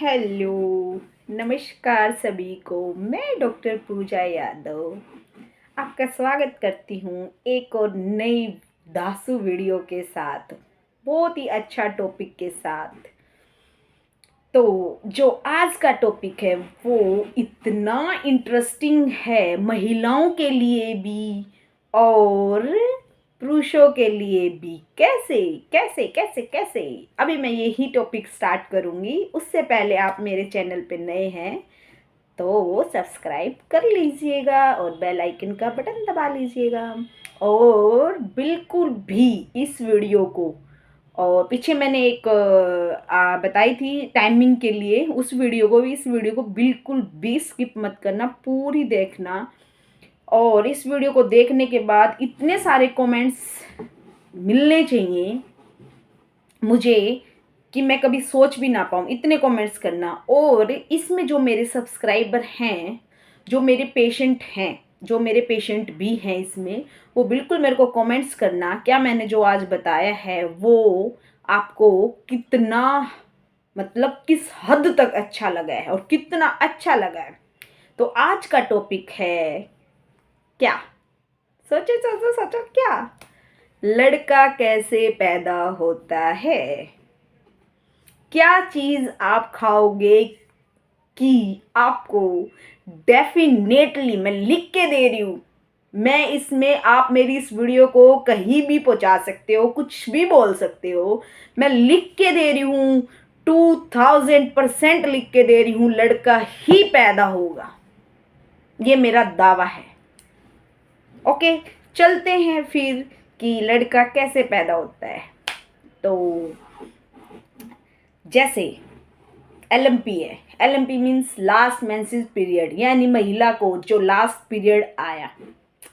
Hello, नमस्कार सभी को। मैं डॉक्टर पूजा यादव आपका स्वागत करती हूँ एक और नई दासू वीडियो के साथ, बहुत ही अच्छा टॉपिक के साथ। तो जो आज का टॉपिक है वो इतना इंटरेस्टिंग है, महिलाओं के लिए भी और पुरुषों के लिए भी। कैसे कैसे कैसे कैसे अभी मैं यही टॉपिक स्टार्ट करूँगी। उससे पहले आप मेरे चैनल पे नए हैं तो सब्सक्राइब कर लीजिएगा और बेल आइकन का बटन दबा लीजिएगा। और बिल्कुल भी इस वीडियो को, और पीछे मैंने एक बताई थी टाइमिंग के लिए, उस वीडियो को भी, इस वीडियो को बिल्कुल भी स्किप मत करना, पूरी देखना। और इस वीडियो को देखने के बाद इतने सारे कमेंट्स मिलने चाहिए मुझे कि मैं कभी सोच भी ना पाऊँ, इतने कमेंट्स करना। और इसमें जो मेरे सब्सक्राइबर हैं, जो मेरे पेशेंट हैं, जो मेरे पेशेंट भी हैं इसमें, वो बिल्कुल मेरे को कमेंट्स करना क्या मैंने जो आज बताया है वो आपको कितना, मतलब किस हद तक अच्छा लगा है और कितना अच्छा लगा है। तो आज का टॉपिक है क्या, सोचो सोचो सोचो, क्या लड़का कैसे पैदा होता है। क्या चीज आप खाओगे कि आपको डेफिनेटली, मैं लिख के दे रही हूं, मैं इसमें, आप मेरी इस वीडियो को कहीं भी पहुंचा सकते हो, कुछ भी बोल सकते हो, मैं लिख के दे रही हूं, 2000% लिख के दे रही हूं, लड़का ही पैदा होगा, ये मेरा दावा है। ओके, चलते हैं फिर कि लड़का कैसे पैदा होता है। तो जैसे LMP है, LMP means last menses period, यानी महिला को जो लास्ट पीरियड आया,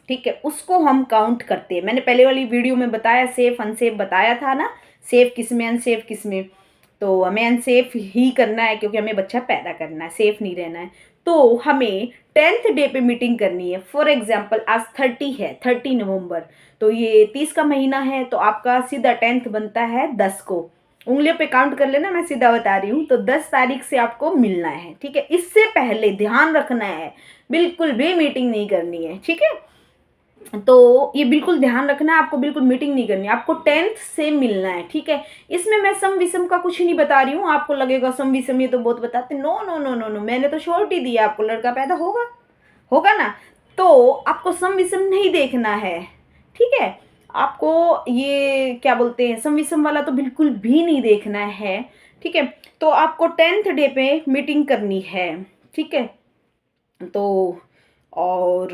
ठीक है, उसको हम काउंट करते हैं। मैंने पहले वाली वीडियो में बताया, सेफ अनसेफ बताया था ना, सेफ किस में अनसेफ किस में। तो हमें अनसेफ ही करना है क्योंकि हमें बच्चा पैदा करना है, सेफ नहीं रहना है। तो हमें 10th डे पे मीटिंग करनी है। फॉर एग्जाम्पल आज 30 है, 30 नवंबर, तो ये 30 का महीना है, तो आपका सीधा 10th बनता है 10 को। उंगलियों पे काउंट कर लेना, मैं सीधा बता रही हूँ। तो 10 तारीख से आपको मिलना है, ठीक है। इससे पहले ध्यान रखना है, बिल्कुल भी मीटिंग नहीं करनी है, ठीक है। तो ये बिल्कुल ध्यान रखना है, आपको बिल्कुल मीटिंग नहीं करनी है, आपको 10th से मिलना है, ठीक है। इसमें मैं सम विषम का कुछ नहीं बता रही हूँ। आपको लगेगा सम विषम ये तो बहुत बताते, no no no no no, मैंने तो श्योरिटी दी है आपको, लड़का पैदा होगा, होगा ना। तो आपको सम विषम नहीं देखना है, ठीक है। आपको ये क्या बोलते हैं, सम विषम वाला तो बिल्कुल भी नहीं देखना है, ठीक है। तो आपको 10th डे पे मीटिंग करनी है, ठीक है। तो और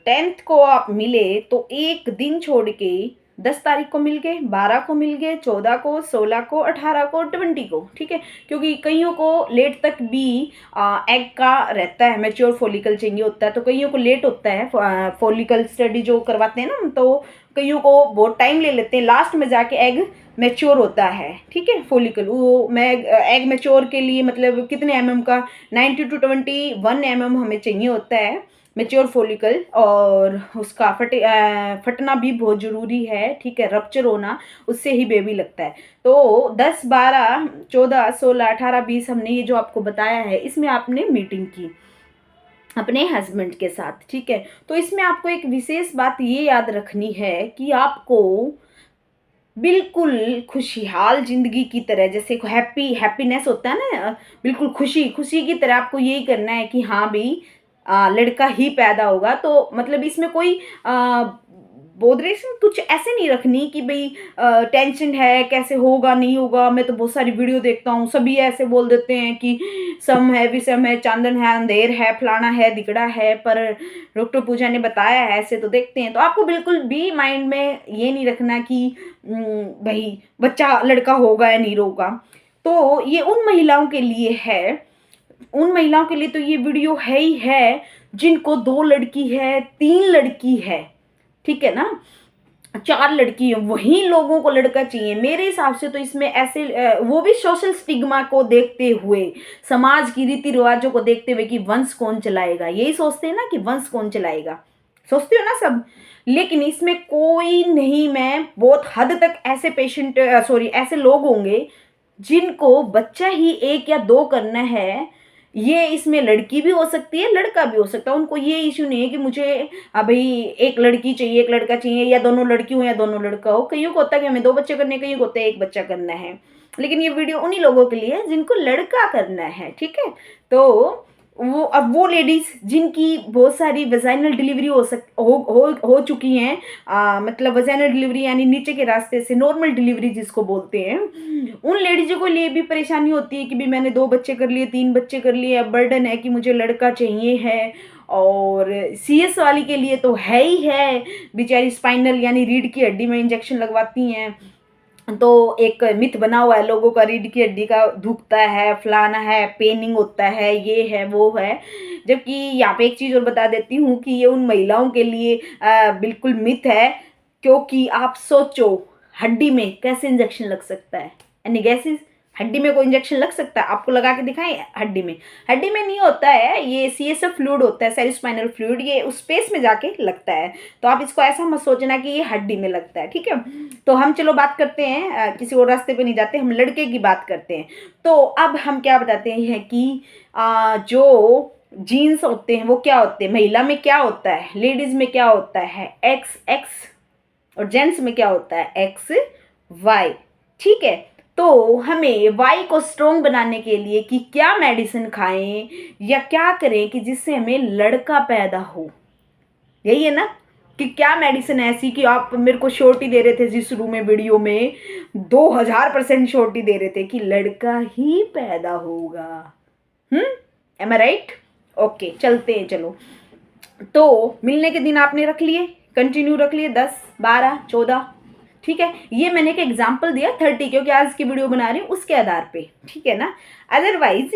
10th को आप मिले तो एक दिन छोड़ के 10 तारीख को मिल गए, 12 को मिल गए, 14 को, 16 को, 18 को, 20 को, ठीक है। क्योंकि कईयों को लेट तक भी एग का रहता है, मैच्योर फॉलिकल चाहिए होता है, तो कईयों को लेट होता है फॉलिकल स्टडी जो करवाते हैं ना, तो कईयों को बहुत टाइम ले लेते हैं, लास्ट में जाके एग मैच्योर होता है, ठीक है। फॉलिकल वो मैं एग मैच्योर के लिए मतलब कितने का 90 to 21 हमें चाहिए होता है मैच्योर फॉलिकल, और उसका फटना भी बहुत ज़रूरी है, ठीक है, रप्चर होना, उससे ही बेबी लगता है। तो 10, 12, 14, 16, 18, 20 हमने ये जो आपको बताया है, इसमें आपने मीटिंग की अपने हस्बैंड के साथ, ठीक है। तो इसमें आपको एक विशेष बात ये याद रखनी है कि आपको बिल्कुल खुशहाल जिंदगी की तरह, जैसे हैप्पीनेस होता है ना, बिल्कुल खुशी खुशी की तरह आपको यही करना है कि हाँ भाई लड़का ही पैदा होगा। तो मतलब इसमें कोई बोदरेशन कुछ ऐसे नहीं रखनी कि भाई टेंशन है कैसे होगा नहीं होगा। मैं तो बहुत सारी वीडियो देखता हूँ, सभी ऐसे बोल देते हैं कि सम है विषम है, चांदन है अंधेर है, फलाना है दिगड़ा है, पर डॉक्टर पूजा ने बताया है ऐसे, तो देखते हैं। तो आपको बिल्कुल भी माइंड में ये नहीं रखना कि भाई बच्चा लड़का होगा या नहीं होगा। तो ये उन महिलाओं के लिए है, उन महिलाओं के लिए तो ये वीडियो है ही है जिनको 2 लड़की है, 3 लड़की है, ठीक है ना, 4 लड़की है, वही लोगों को लड़का चाहिए मेरे हिसाब से। तो इसमें ऐसे वो भी सोशल स्टिग्मा को देखते हुए, समाज की रीति रिवाजों को देखते हुए कि वंश कौन चलाएगा, यही सोचते हैं ना कि वंश कौन चलाएगा, सोचते हो ना सब। लेकिन इसमें कोई नहीं, मैं बहुत हद तक ऐसे पेशेंट ऐसे लोग होंगे जिनको बच्चा ही 1 या 2 करना है, ये इसमें लड़की भी हो सकती है, लड़का भी हो सकता है। उनको ये इश्यू नहीं है कि मुझे भाई एक लड़की चाहिए, एक लड़का चाहिए, या दोनों लड़की हो या दोनों लड़का हो। कईयों को होता है कि हमें 2 बच्चे करने हैं, कईयों को होता है 1 बच्चा करना है। लेकिन ये वीडियो उन्हीं लोगों के लिए है जिनको लड़का करना है, ठीक है। तो वो लेडीज जिनकी बहुत सारी वेजाइनल डिलीवरी हो चुकी हैं, मतलब वेजाइनल डिलीवरी यानी नीचे के रास्ते से नॉर्मल डिलीवरी जिसको बोलते हैं, उन लेडीजों को लिए भी परेशानी होती है कि भी मैंने 2 बच्चे कर लिए, 3 बच्चे कर लिए, अब बर्डन है कि मुझे लड़का चाहिए है। और CS वाली के लिए तो है ही है, बेचारी स्पाइनल यानी रीढ़ की हड्डी में इंजेक्शन लगवाती हैं। तो एक मिथ बना हुआ है लोगों का, रीढ़ की हड्डी का दुखता है, फलाना है, पेनिंग होता है, ये है वो है। जबकि यहाँ पे एक चीज़ और बता देती हूँ कि ये उन महिलाओं के लिए बिल्कुल मिथ है। क्योंकि आप सोचो हड्डी में कैसे इंजेक्शन लग सकता है, यानी गैसेस हड्डी में कोई इंजेक्शन लग सकता है? आपको लगा के दिखाएं हड्डी में नहीं होता है। ये CSF फ्लूइड होता है, सेरिस्पाइनल फ्लूइड, ये उस स्पेस में जाके लगता है। तो आप इसको ऐसा मत सोचना कि ये हड्डी में लगता है, ठीक है। तो हम चलो बात करते हैं, किसी और रास्ते पे नहीं जाते, हम लड़के की बात करते हैं। तो अब हम क्या बताते हैं कि जो जीन्स होते हैं वो क्या होते हैं, महिला में क्या होता है, लेडीज में क्या होता है XX, और जेंट्स में क्या होता है XY, ठीक है। तो हमें Y को स्ट्रॉन्ग बनाने के लिए कि क्या मेडिसिन खाएं या क्या करें कि जिससे हमें लड़का पैदा हो, यही है ना। कि क्या मेडिसिन ऐसी कि आप मेरे को श्योरिटी दे रहे थे जी शुरू में वीडियो में, 2000% श्योरिटी दे रहे थे कि लड़का ही पैदा होगा। एम आई राइट? ओके, चलते हैं। चलो, तो मिलने के दिन आपने रख लिए, कंटिन्यू रख लिए 10, 12, 14, ठीक है। ये मैंने एक एग्जाम्पल दिया 30, क्योंकि आज की वीडियो बना रही हूँ उसके आधार पे, ठीक है ना। अदरवाइज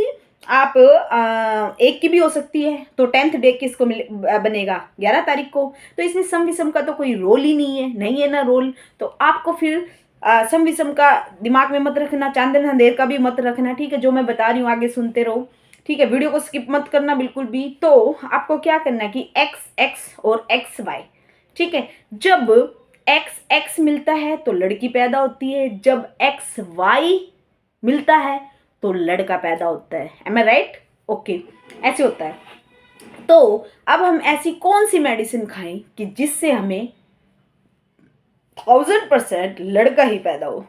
आप 1 की भी हो सकती है। तो 10th डे किसको बनेगा? 11 तारीख को। तो इसमें सम विषम का तो कोई रोल ही नहीं है ना रोल। तो आपको फिर सम विषम का दिमाग में मत रखना, चांदन अंधेर का भी मत रखना, ठीक है। जो मैं बता रही हूँ आगे सुनते रहो, ठीक है। वीडियो को स्किप मत करना बिल्कुल भी। तो आपको क्या करना है कि XX और XY, ठीक है। जब XX मिलता है तो लड़की पैदा होती है, जब XY मिलता है तो लड़का पैदा होता है। एम आई राइट? ओके, ऐसे होता है। तो अब हम ऐसी कौन सी मेडिसिन खाएं कि जिससे हमें 1000% लड़का ही पैदा हो,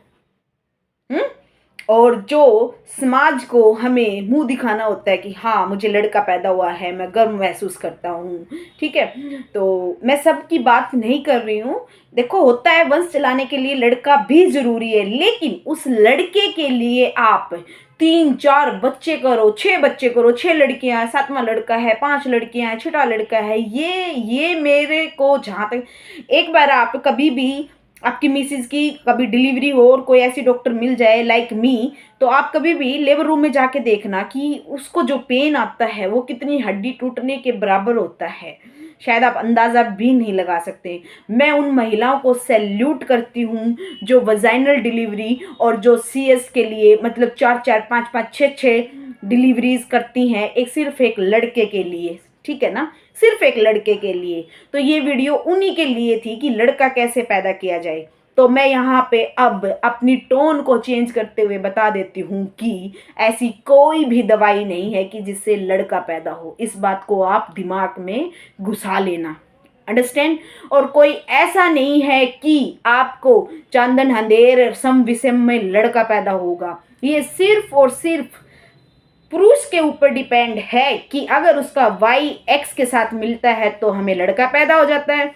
और जो समाज को हमें मुंह दिखाना होता है कि हाँ मुझे लड़का पैदा हुआ है, मैं गर्व महसूस करता हूँ, ठीक है। तो मैं सबकी बात नहीं कर रही हूँ। देखो, होता है वंश चलाने के लिए लड़का भी जरूरी है, लेकिन उस लड़के के लिए आप 3-4 बच्चे करो, 6 बच्चे करो, 6 लड़कियां हैं, 7वां लड़का है, 5 लड़कियां हैं, 6वां लड़का है, ये मेरे को जहाँ तक, एक बार आप कभी भी आपकी मिसेज की कभी डिलीवरी हो और कोई ऐसी डॉक्टर मिल जाए लाइक मी, तो आप कभी भी लेबर रूम में जाके देखना कि उसको जो पेन आता है वो कितनी हड्डी टूटने के बराबर होता है। शायद आप अंदाज़ा भी नहीं लगा सकते। मैं उन महिलाओं को सैल्यूट करती हूँ जो वजाइनल डिलीवरी और जो CS के लिए मतलब 4-4, 5-5, 6-6 डिलीवरीज करती हैं, सिर्फ एक लड़के के लिए, ठीक है ना, सिर्फ एक लड़के के लिए। तो ये वीडियो उन्हीं के लिए थी कि लड़का कैसे पैदा किया जाए। तो मैं यहाँ पे अब अपनी टोन को चेंज करते हुए बता देती हूँ कि ऐसी कोई भी दवाई नहीं है कि जिससे लड़का पैदा हो। इस बात को आप दिमाग में घुसा लेना, अंडरस्टैंड। और कोई ऐसा नहीं है कि आपको चांदन अंधेर सम विषम में लड़का पैदा होगा। ये सिर्फ और सिर्फ पुरुष के ऊपर डिपेंड है कि अगर उसका YX के साथ मिलता है तो हमें लड़का पैदा हो जाता है,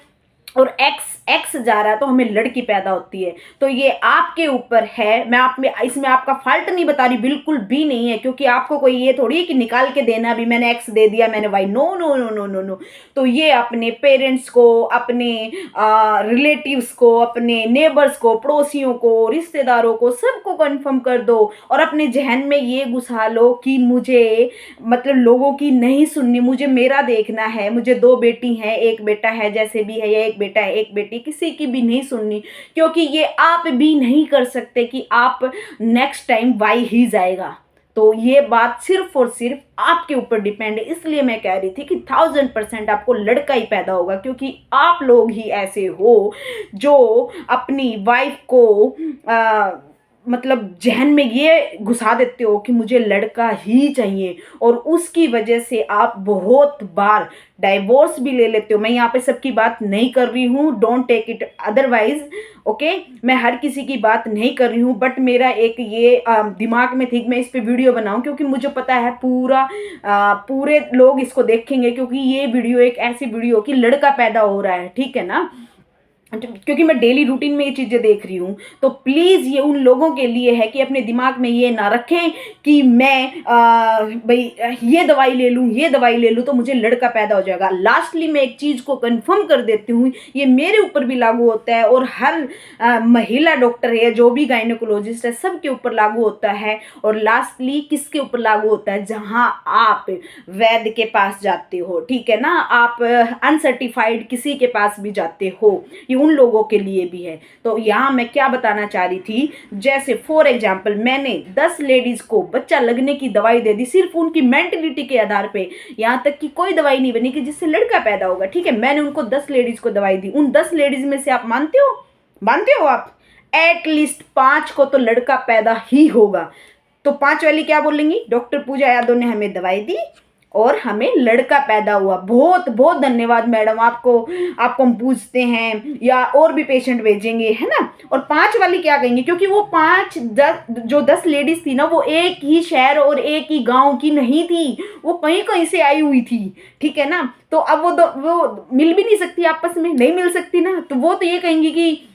और XX जा रहा है तो हमें लड़की पैदा होती है। तो ये आपके ऊपर है। मैं आप में इसमें आपका फॉल्ट नहीं बता रही, बिल्कुल भी नहीं है, क्योंकि आपको कोई ये थोड़ी है कि निकाल के देना भी मैंने X दे दिया मैंने Y, no no no no no no. तो ये अपने पेरेंट्स को, अपने रिलेटिव्स को, अपने नेबर्स को, पड़ोसियों को, रिश्तेदारों को, सबको कंफर्म कर दो, और अपने जहन में ये घुसा लो कि मुझे मतलब लोगों की नहीं सुननी, मुझे मेरा देखना है। मुझे 2 बेटी हैं, 1 बेटा है, जैसे भी है, या 1 बेटा है 1 बेटी, किसी की भी नहीं सुननी, क्योंकि ये आप भी नहीं कर सकते कि आप नेक्स्ट टाइम Y ही जाएगा। तो ये बात सिर्फ और सिर्फ आपके ऊपर डिपेंड है। इसलिए मैं कह रही थी कि 1000% आपको लड़का ही पैदा होगा, क्योंकि आप लोग ही ऐसे हो जो अपनी वाइफ को मतलब जहन में ये घुसा देते हो कि मुझे लड़का ही चाहिए, और उसकी वजह से आप बहुत बार डाइवोर्स भी ले लेते हो। मैं यहाँ पे सबकी बात नहीं कर रही हूँ, don't take it otherwise, okay. मैं हर किसी की बात नहीं कर रही हूँ, बट मेरा एक ये दिमाग में थी कि मैं इस पे वीडियो बनाऊं, क्योंकि मुझे पता है पूरे लोग इसको देखेंगे, क्योंकि ये वीडियो एक ऐसी वीडियो कि लड़का पैदा हो रहा है, ठीक है ना, क्योंकि मैं डेली रूटीन में ये चीज़ें देख रही हूँ। तो प्लीज़ ये उन लोगों के लिए है कि अपने दिमाग में ये ना रखें कि मैं भाई ये दवाई ले लूँ, ये दवाई ले लूँ तो मुझे लड़का पैदा हो जाएगा। लास्टली मैं एक चीज़ को कंफर्म कर देती हूँ, ये मेरे ऊपर भी लागू होता है और हर महिला डॉक्टर है, जो भी गायनेकोलॉजिस्ट है, सबके ऊपर लागू होता है। और लास्टली किसके ऊपर लागू होता है? जहाँ आप वैद्य के पास जाते हो, ठीक है ना, आप अनसर्टिफाइड किसी के पास भी जाते हो, ये उन लोगों के लिए भी है। तो यहाँ मैं क्या बताना चाह रही थी, जैसे फॉर एग्जाम्पल मैंने 10 लेडीज को बच्चा लगने की दवाई दे दी सिर्फ उनकी मेंटलिटी के आधार पे, यहाँ तक कि कोई दवाई नहीं बनी कि जिससे लड़का पैदा होगा, ठीक है। मैंने उनको 10 लेडीज को दवाई दी, उन 10 लेडीज में से आप मानते हो आप एटलीस्ट 5 को तो लड़का पैदा ही होगा। तो 5 वाली क्या बोलेंगी? डॉक्टर पूजा यादव ने हमें दवाई दी और हमें लड़का पैदा हुआ, बहुत बहुत धन्यवाद मैडम, आपको हम पूछते हैं या और भी पेशेंट भेजेंगे, है ना। और 5 वाली क्या कहेंगे? क्योंकि वो 10 लेडीज थी ना, वो एक ही शहर और एक ही गांव की नहीं थी, वो कहीं कहीं से आई हुई थी, ठीक है ना। तो अब वो मिल भी नहीं सकती, आपस में नहीं मिल सकती ना, तो वो तो ये कहेंगी कि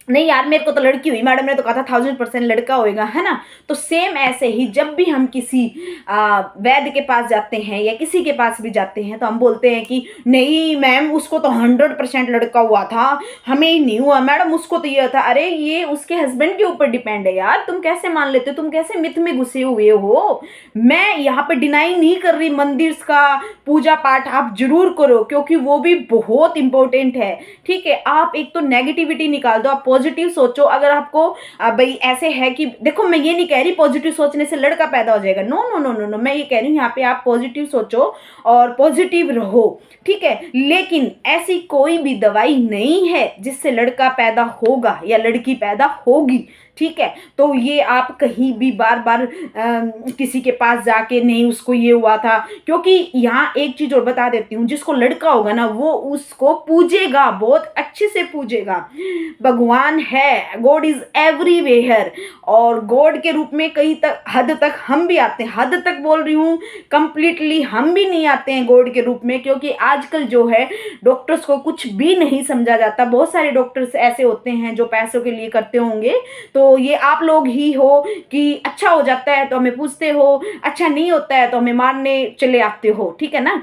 नहीं यार मेरे को तो लड़की हुई, मैडम ने तो कहा था 1000% लड़का होएगा, है ना। तो सेम ऐसे ही जब भी हम किसी वैद्य के पास जाते हैं या किसी के पास भी जाते हैं तो हम बोलते हैं कि नहीं मैम उसको तो 100% लड़का हुआ था, हमें ही नहीं हुआ मैडम, उसको तो ये था। अरे ये उसके हस्बैंड के ऊपर डिपेंड है यार, तुम कैसे मान लेते हो, तुम कैसे मिथ में घुसे हुए हो। मैं यहाँ पे डिनाई नहीं कर रही, मंदिर का पूजा पाठ आप जरूर करो क्योंकि वो भी बहुत इंपॉर्टेंट है, ठीक है। आप एक तो नेगेटिविटी निकाल दो, आप पॉजिटिव सोचो। अगर आपको भाई ऐसे है कि देखो, मैं ये नहीं कह रही पॉजिटिव सोचने से लड़का पैदा हो जाएगा, no no no no no, मैं ये कह रही हूँ यहाँ पे आप पॉजिटिव सोचो और पॉजिटिव रहो, ठीक है। लेकिन ऐसी कोई भी दवाई नहीं है जिससे लड़का पैदा होगा या लड़की पैदा होगी, ठीक है। तो ये आप कहीं भी बार बार किसी के पास जाके नहीं उसको ये हुआ था, क्योंकि यहाँ एक चीज और बता देती हूँ, जिसको लड़का होगा ना वो उसको पूजेगा, बहुत अच्छे से पूजेगा। भगवान है, गॉड इज एवरीवेयर, और गॉड के रूप में कई हद तक हम भी आते हैं, हद तक बोल रही हूँ, कंप्लीटली हम भी नहीं आते हैं गॉड के रूप में, क्योंकि आजकल जो है डॉक्टर्स को कुछ भी नहीं समझा जाता। बहुत सारे डॉक्टर्स ऐसे होते हैं जो पैसों के लिए करते होंगे, तो ये आप लोग ही हो कि अच्छा हो जाता है तो हमें पूछते हो, अच्छा नहीं होता है तो हमें मारने चले आते हो, ठीक है ना।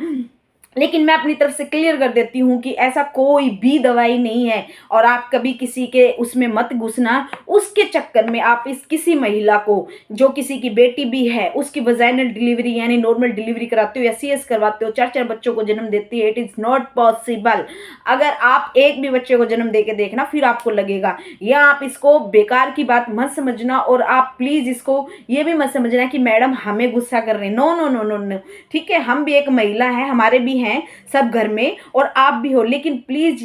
लेकिन मैं अपनी तरफ से क्लियर कर देती हूँ कि ऐसा कोई भी दवाई नहीं है, और आप कभी किसी के उसमें मत घुसना। उसके चक्कर में आप किसी महिला को, जो किसी की बेटी भी है, उसकी वजाइनल डिलीवरी यानी नॉर्मल डिलीवरी कराते हो या CS करवाते हो, 4 बच्चों को जन्म देती है, इट इज़ नॉट पॉसिबल। अगर आप एक भी बच्चे को जन्म दे के देखना फिर आपको लगेगा, या आप इसको बेकार की बात मत समझना, और आप प्लीज़ इसको ये भी मत समझना कि मैडम हमें गुस्सा कर रहे हैं, no no no no no, ठीक है। हम भी एक महिला है, हमारे भी हैं सब घर में, और आप भी हो। लेकिन प्लीज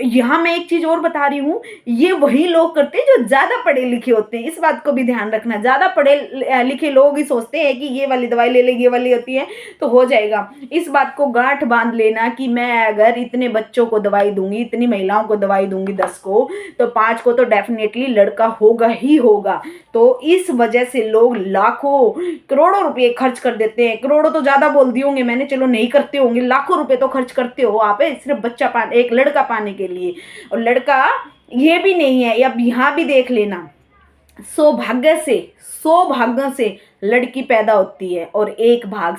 यहाँ मैं एक चीज और बता रही हूँ, ये वही लोग करते हैं जो ज्यादा पढ़े लिखे होते हैं, इस बात को भी ध्यान रखना। ज्यादा पढ़े लिखे लोग ही सोचते हैं कि ये वाली दवाई ले ले, ये वाली होती है तो हो जाएगा। इस बात को गांठ बांध लेना कि मैं अगर इतने बच्चों को दवाई दूंगी, इतनी महिलाओं को दवाई दूंगी 10 को, तो 5 को तो डेफिनेटली लड़का होगा ही होगा। तो इस वजह से लोग लाखों करोड़ों रुपए खर्च कर देते हैं, करोड़ों तो ज्यादा बोल दिए होंगे मैंने, चलो नहीं करते होंगे, लाखों रुपए तो खर्च करते हो आप सिर्फ बच्चा पाने, एक लड़का पाने के लिए। और लड़का ये भी नहीं है, अब यहाँ भी देख लेना, सौभाग्य से लड़की पैदा होती है, और एक भाग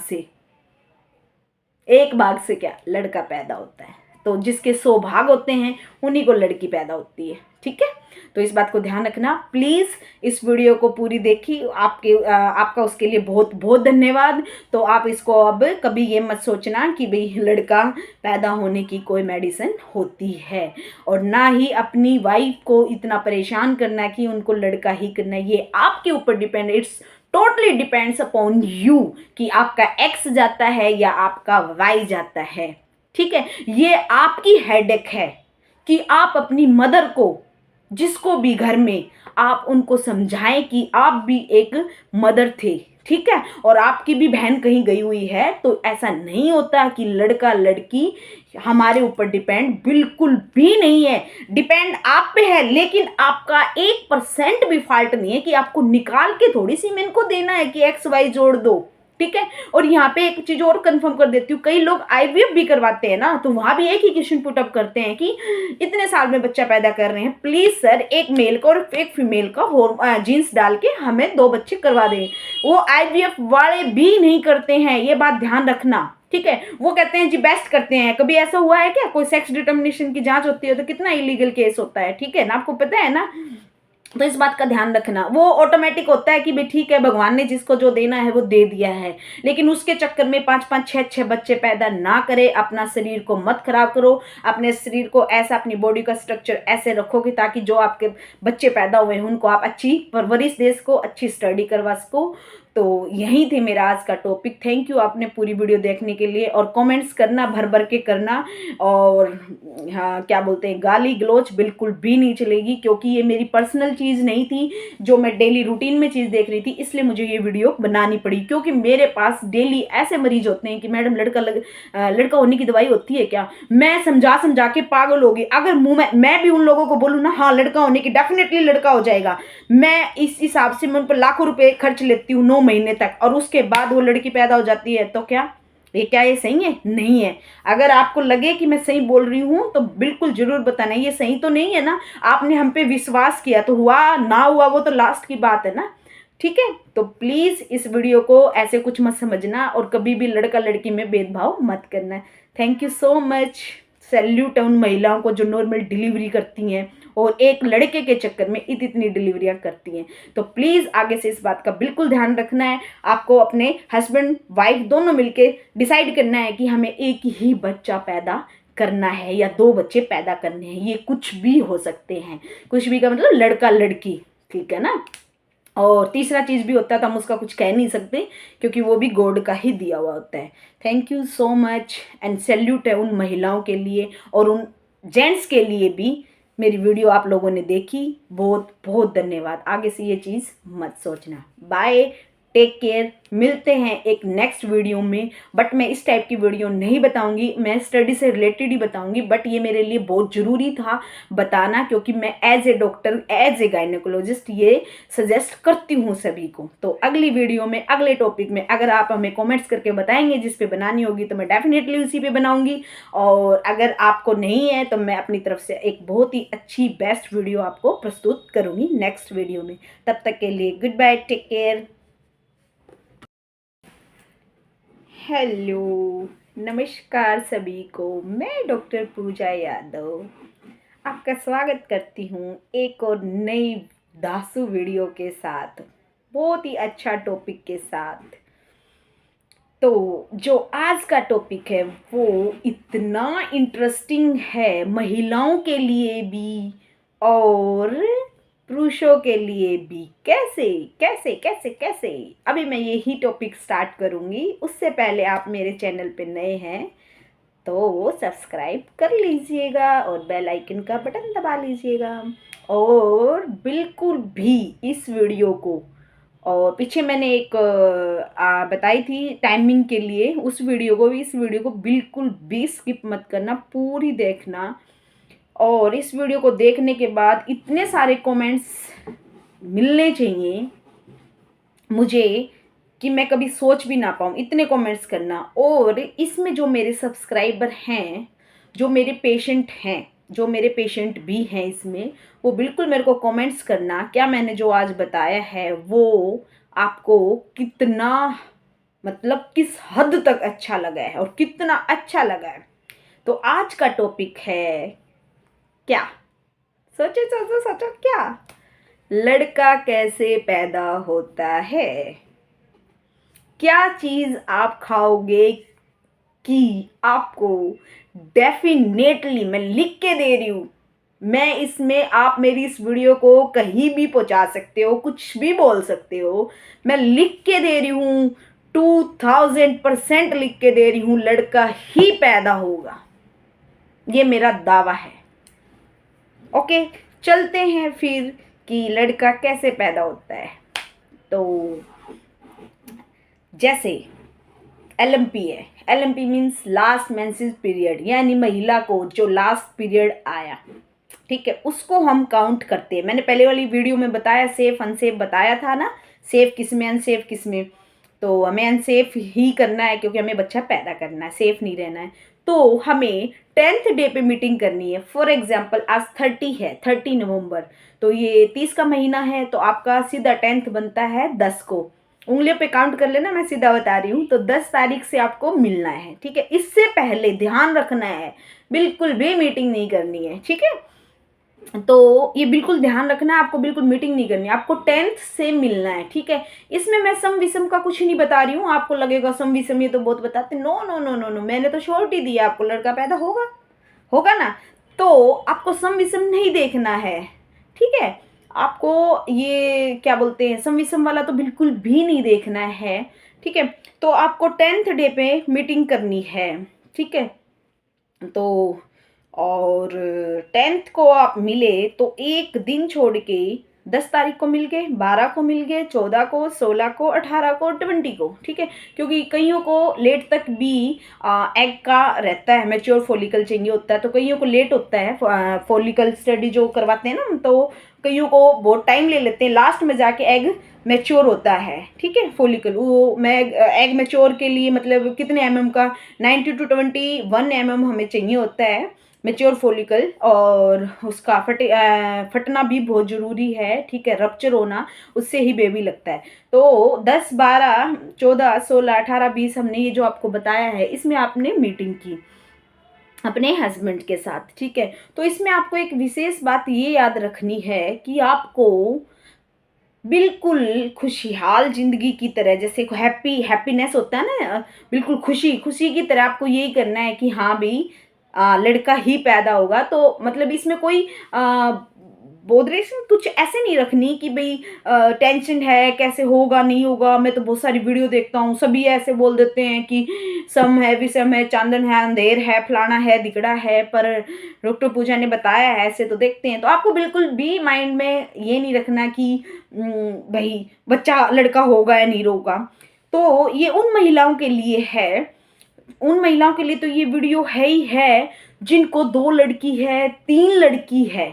से क्या लड़का पैदा होता है। तो जिसके सौभाग्य होते हैं उन्हीं को लड़की पैदा होती है, ठीक है। तो इस बात को ध्यान रखना प्लीज़। इस वीडियो को पूरी देखी, आपका उसके लिए बहुत बहुत धन्यवाद। तो आप इसको अब कभी ये मत सोचना कि भाई लड़का पैदा होने की कोई मेडिसिन होती है, और ना ही अपनी वाइफ को इतना परेशान करना कि उनको लड़का ही करना है। ये आपके ऊपर depend, it's totally depends upon you कि आपका X जाता है या आपका Y जाता है, ठीक है। ये आपकी हेडेक है कि आप अपनी मदर को जिसको भी घर में आप उनको समझाएं कि आप भी एक मदर थे, ठीक है, और आपकी भी बहन कहीं गई हुई है, तो ऐसा नहीं होता कि लड़का लड़की हमारे ऊपर डिपेंड, बिल्कुल भी नहीं है। डिपेंड आप पे है, लेकिन आपका 1% भी फॉल्ट नहीं है कि आपको निकाल के थोड़ी सी इनको देना है कि XY जोड़ दो, ठीक है। और यहाँ पे एक चीज और कंफर्म कर देती हूँ, कई लोग IVF भी करवाते हैं ना, तो वहां भी एक ही क्वेश्चन पुट अप करते हैं कि इतने साल में बच्चा पैदा कर रहे हैं, प्लीज सर एक मेल का और एक फीमेल का जीन्स डाल के हमें 2 बच्चे करवा दें। वो IVF वाले भी नहीं करते हैं, ये बात ध्यान रखना, ठीक है। वो कहते हैं जी बेस्ट करते हैं। कभी ऐसा हुआ है क्या? कोई सेक्स डिटर्मिनेशन की जांच होती है तो कितना इलीगल केस होता है, ठीक है ना, आपको पता है ना। तो इस बात का ध्यान रखना, वो ऑटोमेटिक होता है कि भाई ठीक है, भगवान ने जिसको जो देना है वो दे दिया है, लेकिन उसके चक्कर में 5-5 6-6 बच्चे पैदा ना करे। अपना शरीर को मत खराब करो, अपने शरीर को ऐसा, अपनी बॉडी का स्ट्रक्चर ऐसे रखो कि ताकि जो आपके बच्चे पैदा हुए हैं उनको आप अच्छी परवरिश दे सको, अच्छी स्टडी करवा सको। तो यही थे मेरा आज का टॉपिक। थैंक यू आपने पूरी वीडियो देखने के लिए, और कमेंट्स करना, भर भर के करना, और हाँ क्या बोलते हैं, गाली गलोच बिल्कुल भी नहीं चलेगी, क्योंकि ये मेरी पर्सनल चीज़ नहीं थी, जो मैं डेली रूटीन में चीज़ देख रही थी, इसलिए मुझे ये वीडियो बनानी पड़ी। क्योंकि मेरे पास डेली ऐसे मरीज होते हैं कि मैडम लड़का होने की दवाई होती है क्या? मैं समझा समझा के पागल हो गई। अगर मुंह में मैं भी उन लोगों को बोलूँ ना हाँ लड़का होने की, डेफिनेटली लड़का हो जाएगा, मैं इस हिसाब से मैं उन पर लाखों रुपए खर्च लेती हूँ 9 महीने तक, और उसके बाद वो लड़की पैदा हो जाती है, तो क्या ये सही है? नहीं है। अगर आपको लगे कि मैं सही बोल रही हूं तो बिल्कुल जरूर बताना, ये सही तो नहीं है ना। आपने हम पे विश्वास किया, तो हुआ ना हुआ वो तो लास्ट की बात है ना, ठीक है। तो प्लीज इस वीडियो को ऐसे कुछ मत समझना, और कभी भी लड़का लड़की में भेदभाव मत करना। Thank you so much. Salute है उन महिलाओं को जो नॉर्मल डिलीवरी करती हैं और एक लड़के के चक्कर में इतनी डिलीवरियां करती हैं। तो प्लीज़ आगे से इस बात का बिल्कुल ध्यान रखना है। आपको अपने हस्बैंड वाइफ दोनों मिलके डिसाइड करना है कि हमें एक ही बच्चा पैदा करना है या 2 बच्चे पैदा करने हैं। ये कुछ भी हो सकते हैं, कुछ भी का मतलब लड़का लड़की, ठीक है ना। और तीसरा चीज़ भी होता है तो हम उसका कुछ कह नहीं सकते, क्योंकि वो भी गॉड का ही दिया हुआ होता है। Thank you so much, and salute है उन महिलाओं के लिए और उन जेंट्स के लिए भी। मेरी वीडियो आप लोगों ने देखी, बहुत बहुत धन्यवाद। आगे से ये चीज़ मत सोचना। Bye, take care. मिलते हैं एक नेक्स्ट वीडियो में, बट मैं इस टाइप की वीडियो नहीं बताऊंगी, मैं स्टडी से रिलेटेड ही बताऊंगी। बट ये मेरे लिए बहुत ज़रूरी था बताना, क्योंकि मैं as a doctor, as a gynaecologist ये सजेस्ट करती हूँ सभी को। तो अगली वीडियो में, अगले टॉपिक में अगर आप हमें कमेंट्स करके बताएंगे जिस पे बनानी होगी, तो मैं डेफिनेटली उसी पे बनाऊंगी। और अगर आपको नहीं है तो मैं अपनी तरफ से एक बहुत ही अच्छी बेस्ट वीडियो आपको प्रस्तुत करूँगी नेक्स्ट वीडियो में। तब तक के लिए goodbye, take care. Hello, नमस्कार सभी को। मैं डॉक्टर पूजा यादव आपका स्वागत करती हूँ एक और नई दासू वीडियो के साथ, बहुत ही अच्छा टॉपिक के साथ। तो जो आज का टॉपिक है वो इतना इंटरेस्टिंग है, महिलाओं के लिए भी और पुरुषों के लिए भी। कैसे कैसे कैसे कैसे, अभी मैं यही टॉपिक स्टार्ट करूँगी। उससे पहले आप मेरे चैनल पे नए हैं तो सब्सक्राइब कर लीजिएगा और बेल आइकन का बटन दबा लीजिएगा। और बिल्कुल भी इस वीडियो को, और पीछे मैंने एक बताई थी टाइमिंग के लिए, उस वीडियो को भी, इस वीडियो को बिल्कुल भी स्किप मत करना, पूरी देखना। और इस वीडियो को देखने के बाद इतने सारे कमेंट्स मिलने चाहिए मुझे कि मैं कभी सोच भी ना पाऊँ, इतने कमेंट्स करना। और इसमें जो मेरे सब्सक्राइबर हैं, जो मेरे पेशेंट हैं, जो मेरे पेशेंट भी हैं इसमें, वो बिल्कुल मेरे को कमेंट्स करना क्या मैंने जो आज बताया है वो आपको कितना, मतलब किस हद तक अच्छा लगा है और कितना अच्छा लगा है। तो आज का टॉपिक है क्या, सोचो सोचो सोचो, क्या लड़का कैसे पैदा होता है। क्या चीज आप खाओगे कि आपको डेफिनेटली, मैं लिख के दे रही हूं, मैं इसमें, आप मेरी इस वीडियो को कहीं भी पहुंचा सकते हो, कुछ भी बोल सकते हो, मैं लिख के दे रही हूं, 2000% लिख के दे रही हूं, लड़का ही पैदा होगा, ये मेरा दावा है। ओके, चलते हैं फिर कि लड़का कैसे पैदा होता है। तो जैसे LMP है, LMP means last menses period, यानी महिला को जो लास्ट पीरियड आया, ठीक है, उसको हम काउंट करते हैं। मैंने पहले वाली वीडियो में बताया, सेफ अनसेफ बताया था ना, सेफ किस में अनसेफ किस में। तो हमें अनसेफ ही करना है क्योंकि हमें बच्चा पैदा करना है, सेफ नहीं रहना है। तो हमें 10th डे पे मीटिंग करनी है। फॉर एग्जाम्पल आज 30 है, 30 नवंबर, तो ये 30 का महीना है, तो आपका सीधा 10th बनता है 10 को। उंगलियों पे काउंट कर लेना, मैं सीधा बता रही हूँ। तो 10 तारीख से आपको मिलना है, ठीक है। इससे पहले ध्यान रखना है, बिल्कुल भी मीटिंग नहीं करनी है, ठीक है। तो ये बिल्कुल ध्यान रखना है, आपको बिल्कुल मीटिंग नहीं करनी है, आपको 10th से मिलना है, ठीक है। इसमें मैं सम विषम का कुछ नहीं बता रही हूँ। आपको लगेगा सम विषम ये तो बहुत बताते, no no no no no, मैंने तो श्योरिटी दी है आपको, लड़का पैदा होगा, होगा ना। तो आपको सम विषम नहीं देखना है, ठीक है। आपको ये क्या बोलते हैं, सम विषम वाला तो बिल्कुल भी नहीं देखना है, ठीक है। तो आपको 10th डे पे मीटिंग करनी है, ठीक है। तो और 10th को आप मिले तो एक दिन छोड़ के 10 तारीख को मिल गए, 12 को मिल गए, 14 को, 16 को, 18 को, 20 को, ठीक है। क्योंकि कईयों को लेट तक भी एग का रहता है, मैच्योर फॉलिकल चाहिए होता है, तो कईयों को लेट होता है फॉलिकल स्टडी जो करवाते हैं ना, तो कईयों को बहुत टाइम ले लेते हैं, लास्ट में जाके एग मैच्योर होता है, ठीक है। फॉलिकल वो मैं एग मैच्योर के लिए मतलब कितने mm का, 90 to 21 mm हमें चाहिए होता है मैच्योर फॉलिकल, और उसका फटना भी बहुत ज़रूरी है, ठीक है, रप्चर होना, उससे ही बेबी लगता है। तो 10, 12, 14, 16, 18, 20 हमने ये जो आपको बताया है, इसमें आपने मीटिंग की अपने हस्बैंड के साथ, ठीक है। तो इसमें आपको एक विशेष बात ये याद रखनी है कि आपको बिल्कुल खुशहाल जिंदगी की तरह, जैसे हैप्पीनेस होता है ना, बिल्कुल खुशी खुशी की तरह आपको यही करना है कि हाँ भाई लड़का ही पैदा होगा। तो मतलब इसमें कोई बोधरेशन कुछ ऐसे नहीं रखनी कि भाई टेंशन है कैसे होगा नहीं होगा। मैं तो बहुत सारी वीडियो देखता हूँ, सभी ऐसे बोल देते हैं कि सम है विषम है, चांदन है अंधेर है, फलाना है दिगड़ा है, पर डॉक्टर पूजा ने बताया है ऐसे तो देखते हैं। तो आपको बिल्कुल भी माइंड में ये नहीं रखना कि भाई बच्चा लड़का होगा या नहीं होगा। तो ये उन महिलाओं के लिए है, उन महिलाओं के लिए तो ये वीडियो है ही है जिनको 2 लड़की है, 3 लड़की है,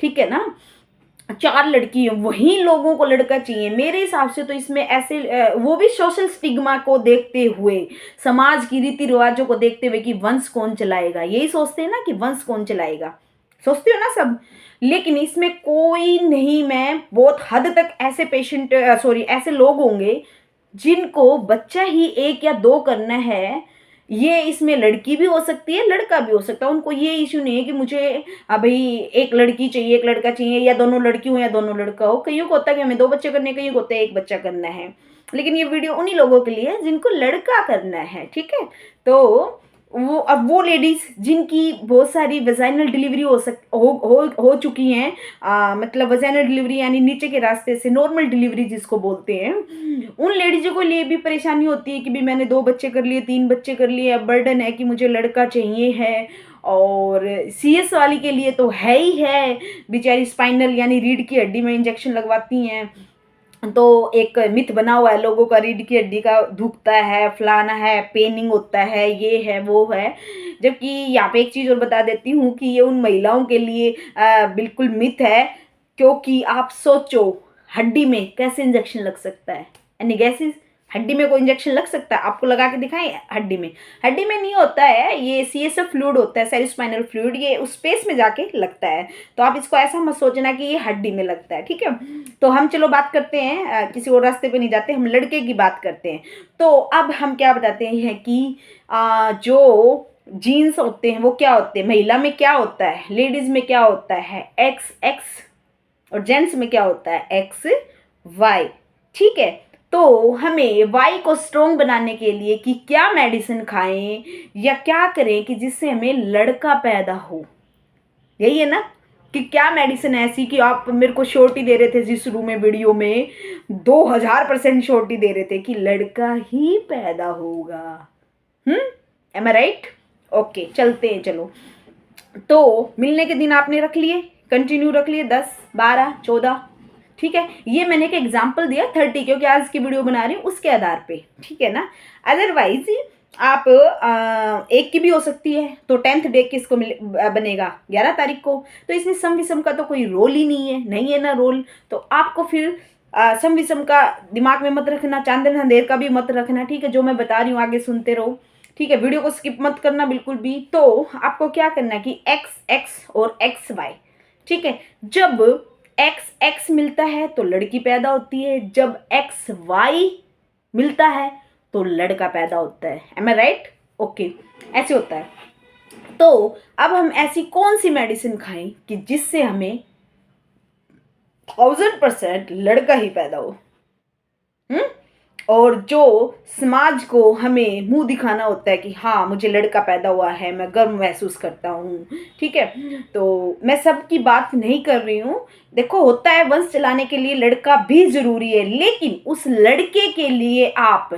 ठीक है ना, 4 लड़की है, वही लोगों को लड़का चाहिए। मेरे हिसाब से तो इसमें ऐसे वो भी सोशल स्टिग्मा को देखते हुए, समाज की रीति रिवाजों को देखते हुए कि वंश कौन चलाएगा, यही सोचते हैं ना कि वंश कौन चलाएगा, सोचते हो ना सब। लेकिन इसमें कोई नहीं, मैं बहुत हद तक ऐसे पेशेंट ऐसे लोग होंगे जिनको बच्चा ही 1 या 2 करना है। ये इसमें लड़की भी हो सकती है, लड़का भी हो सकता है, उनको ये इश्यू नहीं है कि मुझे भाई 1 लड़की चाहिए 1 लड़का चाहिए, या दोनों लड़की हो या दोनों लड़का हो। कईयों को होता है कि हमें 2 बच्चे करने हैं, कईयों को होता है 1 बच्चा करना है। लेकिन ये वीडियो उन्हीं लोगों के लिए है जिनको लड़का करना है, ठीक है। तो वो लेडीज जिनकी बहुत सारी वेजाइनल डिलीवरी हो चुकी हैं, मतलब वेजाइनल डिलीवरी यानी नीचे के रास्ते से नॉर्मल डिलीवरी जिसको बोलते हैं, उन लेडीजों को लिए भी परेशानी होती है कि भी मैंने 2 बच्चे कर लिए 3 बच्चे कर लिए, अब बर्डन है कि मुझे लड़का चाहिए है। और CS वाली के लिए तो है ही है, बेचारी स्पाइनल यानी रीढ़ की हड्डी में इंजेक्शन लगवाती हैं। तो एक मिथ बना हुआ है लोगों का, रीढ़ की हड्डी का दुखता है, फलाना है, पेनिंग होता है, ये है वो है। जबकि यहाँ पे एक चीज़ और बता देती हूँ कि ये उन महिलाओं के लिए बिल्कुल मिथ है। क्योंकि आप सोचो हड्डी में कैसे इंजेक्शन लग सकता है, एनी गैसेस? हड्डी में कोई इंजेक्शन लग सकता है? आपको लगा के दिखाएं हड्डी में? हड्डी में नहीं होता है, ये CSF फ्लूइड होता है, सेरिस्पाइनल फ्लूइड, ये उस स्पेस में जाके लगता है। तो आप इसको ऐसा मत सोचना कि ये हड्डी में लगता है, ठीक है। तो हम चलो बात करते हैं, किसी और रास्ते पे नहीं जाते, हम लड़के की बात करते हैं। तो अब हम क्या बताते हैं कि जो जीन्स होते हैं वो क्या होते हैं, महिला में क्या होता है, लेडीज में क्या होता है XX, और जेंट्स में क्या होता है XY, ठीक है। तो हमें Y को स्ट्रॉन्ग बनाने के लिए कि क्या मेडिसिन खाएं या क्या करें कि जिससे हमें लड़का पैदा हो, यही है ना। कि क्या मेडिसिन ऐसी कि आप मेरे को श्योरिटी दे रहे थे जिस शुरू में वीडियो में 2000% श्योरिटी दे रहे थे कि लड़का ही पैदा होगा। एम आई राइट? ओके चलते हैं, चलो। तो मिलने के दिन आपने रख लिए, कंटिन्यू रख लिए 10, 12, 14, ठीक है। ये मैंने एक एग्जाम्पल दिया 30 क्योंकि आज की वीडियो बना रही हूँ उसके आधार पे, ठीक है ना। अदरवाइज आप एक की भी हो सकती है, तो 10th डे किसको बनेगा 11 तारीख को, तो इसमें सम विषम का तो कोई रोल ही नहीं है ना रोल। तो आपको फिर सम विषम का दिमाग में मत रखना, चांदन अंधेर का भी मत रखना, ठीक है। जो मैं बता रही हूँ आगे सुनते रहो, ठीक है। वीडियो को स्किप मत करना बिल्कुल भी। तो आपको क्या करना है कि x और xy, ठीक है। जब x मिलता है तो लड़की पैदा होती है, जब xy मिलता है तो लड़का पैदा होता है। एम आई राइट? ओके, ऐसे होता है। तो अब हम ऐसी कौन सी मेडिसिन खाएं कि जिससे हमें 1000% लड़का ही पैदा हो, और जो समाज को हमें मुंह दिखाना होता है कि हाँ मुझे लड़का पैदा हुआ है, मैं गर्व महसूस करता हूँ, ठीक है। तो मैं सबकी बात नहीं कर रही हूँ। देखो, होता है वंश चलाने के लिए लड़का भी जरूरी है, लेकिन उस लड़के के लिए आप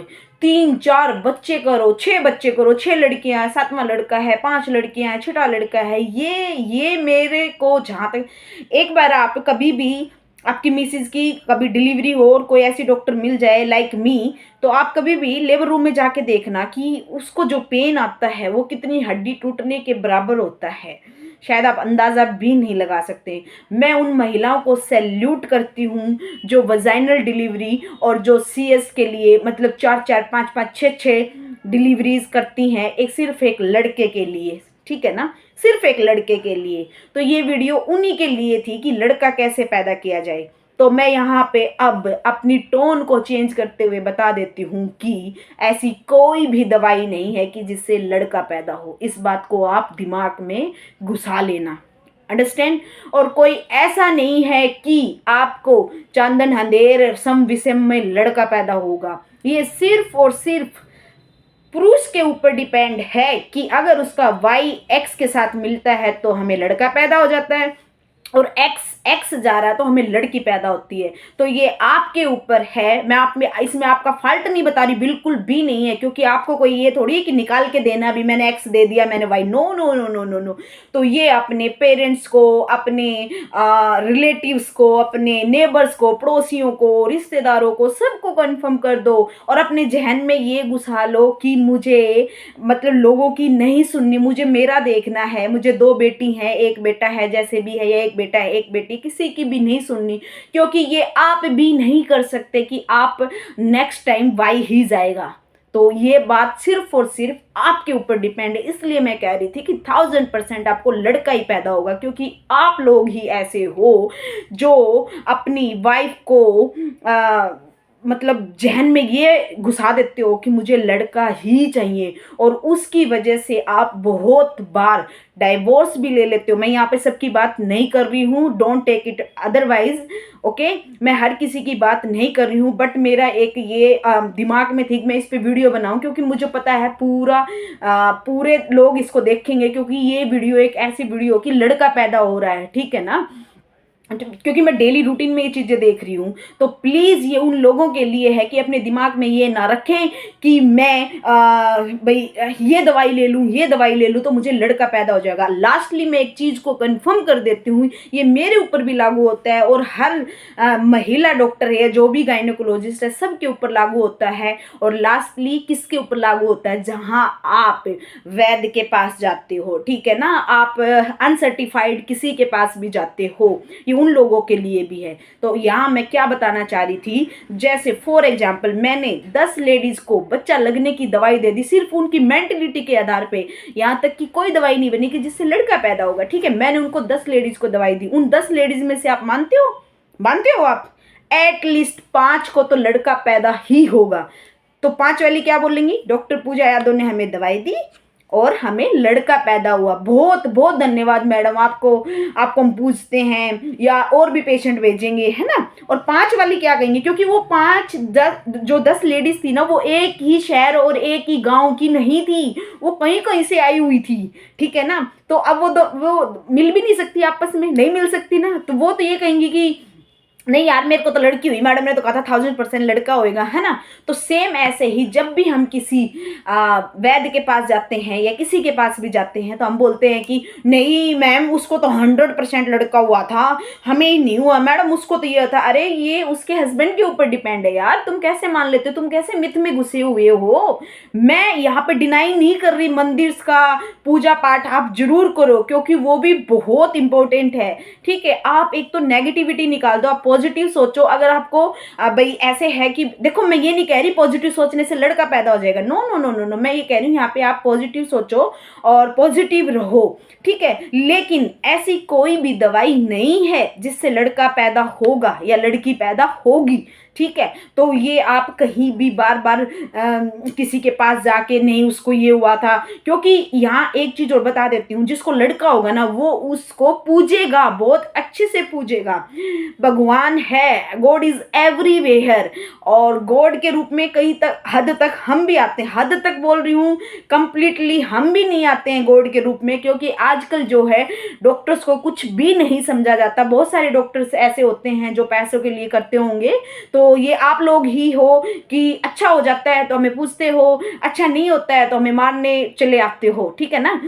3-4 बच्चे करो, 6 बच्चे करो, 6 लड़कियां हैं, 7वां लड़का है, 5 लड़कियां हैं, 6वां लड़का है, ये मेरे को जहाँ तक, एक बार आप कभी भी आपकी मिसेज की कभी डिलीवरी हो और कोई ऐसी डॉक्टर मिल जाए लाइक मी, तो आप कभी भी लेबर रूम में जाके देखना कि उसको जो पेन आता है वो कितनी हड्डी टूटने के बराबर होता है, शायद आप अंदाज़ा भी नहीं लगा सकते। मैं उन महिलाओं को सैल्यूट करती हूँ जो वजाइनल डिलीवरी और जो CS के लिए मतलब 4-4, 5-5, 6-6 डिलीवरीज करती हैं, सिर्फ एक लड़के के लिए, ठीक है ना, सिर्फ एक लड़के के लिए। तो ये वीडियो उन्हीं के लिए थी कि लड़का कैसे पैदा किया जाए। तो मैं यहाँ पे अब अपनी टोन को चेंज करते हुए बता देती हूँ कि ऐसी कोई भी दवाई नहीं है कि जिससे लड़का पैदा हो। इस बात को आप दिमाग में घुसा लेना, अंडरस्टैंड। और कोई ऐसा नहीं है कि आपको चांदन अंधेर सम विषम में लड़का पैदा होगा। ये सिर्फ और सिर्फ पुरुष के ऊपर डिपेंड है कि अगर उसका Y X के साथ मिलता है तो हमें लड़का पैदा हो जाता है, और X जा रहा है तो हमें लड़की पैदा होती है। तो ये आपके ऊपर है। मैं आप में इसमें आपका फॉल्ट नहीं बता रही, बिल्कुल भी नहीं है, क्योंकि आपको कोई ये थोड़ी है कि निकाल के देना भी मैंने X दे दिया मैंने Y, no no no no no no. तो ये अपने पेरेंट्स को, अपने रिलेटिव्स को, अपने नेबर्स को, पड़ोसियों को, रिश्तेदारों को, सबको कंफर्म कर दो और अपने जहन में ये घुसा लो कि मुझे मतलब लोगों की नहीं सुननी, मुझे मेरा देखना है। मुझे 2 बेटी हैं, 1 बेटा है, जैसे भी है, या 1 बेटा है 1 बेटी, किसी की भी नहीं सुननी, क्योंकि ये आप भी नहीं कर सकते कि आप नेक्स्ट टाइम Y ही जाएगा। तो ये बात सिर्फ और सिर्फ आपके ऊपर डिपेंड है। इसलिए मैं कह रही थी कि 1000% आपको लड़का ही पैदा होगा, क्योंकि आप लोग ही ऐसे हो जो अपनी वाइफ को मतलब जहन में ये घुसा देते हो कि मुझे लड़का ही चाहिए, और उसकी वजह से आप बहुत बार डाइवोर्स भी ले लेते हो। मैं यहाँ पे सबकी बात नहीं कर रही हूँ, don't take it otherwise, okay. मैं हर किसी की बात नहीं कर रही हूँ, बट मेरा एक ये दिमाग में थी कि मैं इस पे वीडियो बनाऊँ, क्योंकि मुझे पता है पूरे लोग इसको देखेंगे, क्योंकि ये वीडियो एक ऐसी वीडियो कि लड़का पैदा हो रहा है, ठीक है ना, क्योंकि मैं डेली रूटीन में ये चीज़ें देख रही हूँ। तो प्लीज़ ये उन लोगों के लिए है कि अपने दिमाग में ये ना रखें कि मैं भाई ये दवाई ले लूँ, ये दवाई ले लूँ तो मुझे लड़का पैदा हो जाएगा। लास्टली मैं एक चीज़ को कंफर्म कर देती हूँ, ये मेरे ऊपर भी लागू होता है और हर महिला डॉक्टर है, जो भी गायनेकोलॉजिस्ट है, सबके ऊपर लागू होता है। और लास्टली किसके ऊपर लागू होता है? जहाँ आप वैद्य के पास जाते हो, ठीक है ना, आप अनसर्टिफाइड किसी के पास भी जाते हो, उन लोगों के लिए भी है। तो यहाँ मैं क्या बताना चाह रही थी, जैसे फॉर एग्जाम्पल मैंने 10 लेडीज को बच्चा लगने की दवाई दे दी सिर्फ उनकी मेंटलिटी के आधार पे, यहाँ तक कि कोई दवाई नहीं बनी कि जिससे लड़का पैदा होगा, ठीक है। मैंने उनको 10 लेडीज को दवाई दी, उन 10 लेडीज में से आप मानते हो आप एटलीस्ट 5 को तो लड़का पैदा ही होगा। तो 5 वाली क्या बोलेंगी? डॉक्टर पूजा यादव ने हमें दवाई दी और हमें लड़का पैदा हुआ, बहुत बहुत धन्यवाद मैडम, आपको हम पूछते हैं या और भी पेशेंट भेजेंगे, है ना। और 5 वाली क्या कहेंगे? क्योंकि वो 10 लेडीज थी ना, वो एक ही शहर और एक ही गांव की नहीं थी, वो कहीं कहीं से आई हुई थी, ठीक है ना। तो अब वो मिल भी नहीं सकती, आपस में नहीं मिल सकती ना, तो वो तो ये कहेंगी कि नहीं यार मेरे को तो लड़की हुई, मैडम ने तो कहा था 1000% लड़का होएगा, है ना। तो सेम ऐसे ही जब भी हम किसी वैद्य के पास जाते हैं या किसी के पास भी जाते हैं तो हम बोलते हैं कि नहीं मैम उसको तो 100% लड़का हुआ था, हमें ही नहीं हुआ मैडम, उसको तो ये था। अरे ये उसके हस्बैंड के ऊपर डिपेंड है यार, तुम कैसे मान लेते हो, तुम कैसे मिथ में घुसे हुए हो। मैं यहाँ पे डिनाई नहीं कर रही, मंदिर का पूजा पाठ आप जरूर करो क्योंकि वो भी बहुत इंपॉर्टेंट है। ठीक है, आप एक तो नेगेटिविटी निकाल दो, आप पॉजिटिव सोचो। अगर आपको भाई ऐसे है कि देखो, मैं ये नहीं कह रही पॉजिटिव सोचने से लड़का पैदा हो जाएगा, no no no no no, मैं ये कह रही हूँ यहाँ पे आप पॉजिटिव सोचो और पॉजिटिव रहो। ठीक है, लेकिन ऐसी कोई भी दवाई नहीं है जिससे लड़का पैदा होगा या लड़की पैदा होगी। ठीक है, तो ये आप कहीं भी बार बार किसी के पास जाके नहीं उसको ये हुआ था, क्योंकि यहाँ एक चीज और बता देती हूँ, जिसको लड़का होगा ना वो उसको पूजेगा, बहुत अच्छे से पूजेगा। भगवान है, गॉड इज एवरीवेयर, और गॉड के रूप में कहीं तक हद तक हम भी आते हैं, हद तक बोल रही हूँ, कंप्लीटली हम भी नहीं आते हैं गॉड के रूप में, क्योंकि आजकल जो है डॉक्टर्स को कुछ भी नहीं समझा जाता। बहुत सारे डॉक्टर्स ऐसे होते हैं जो पैसों के लिए करते होंगे, तो ये आप लोग ही हो कि अच्छा हो जाता है तो हमें पूछते हो, अच्छा नहीं होता है तो हमें मारने चले आते हो। ठीक है ना,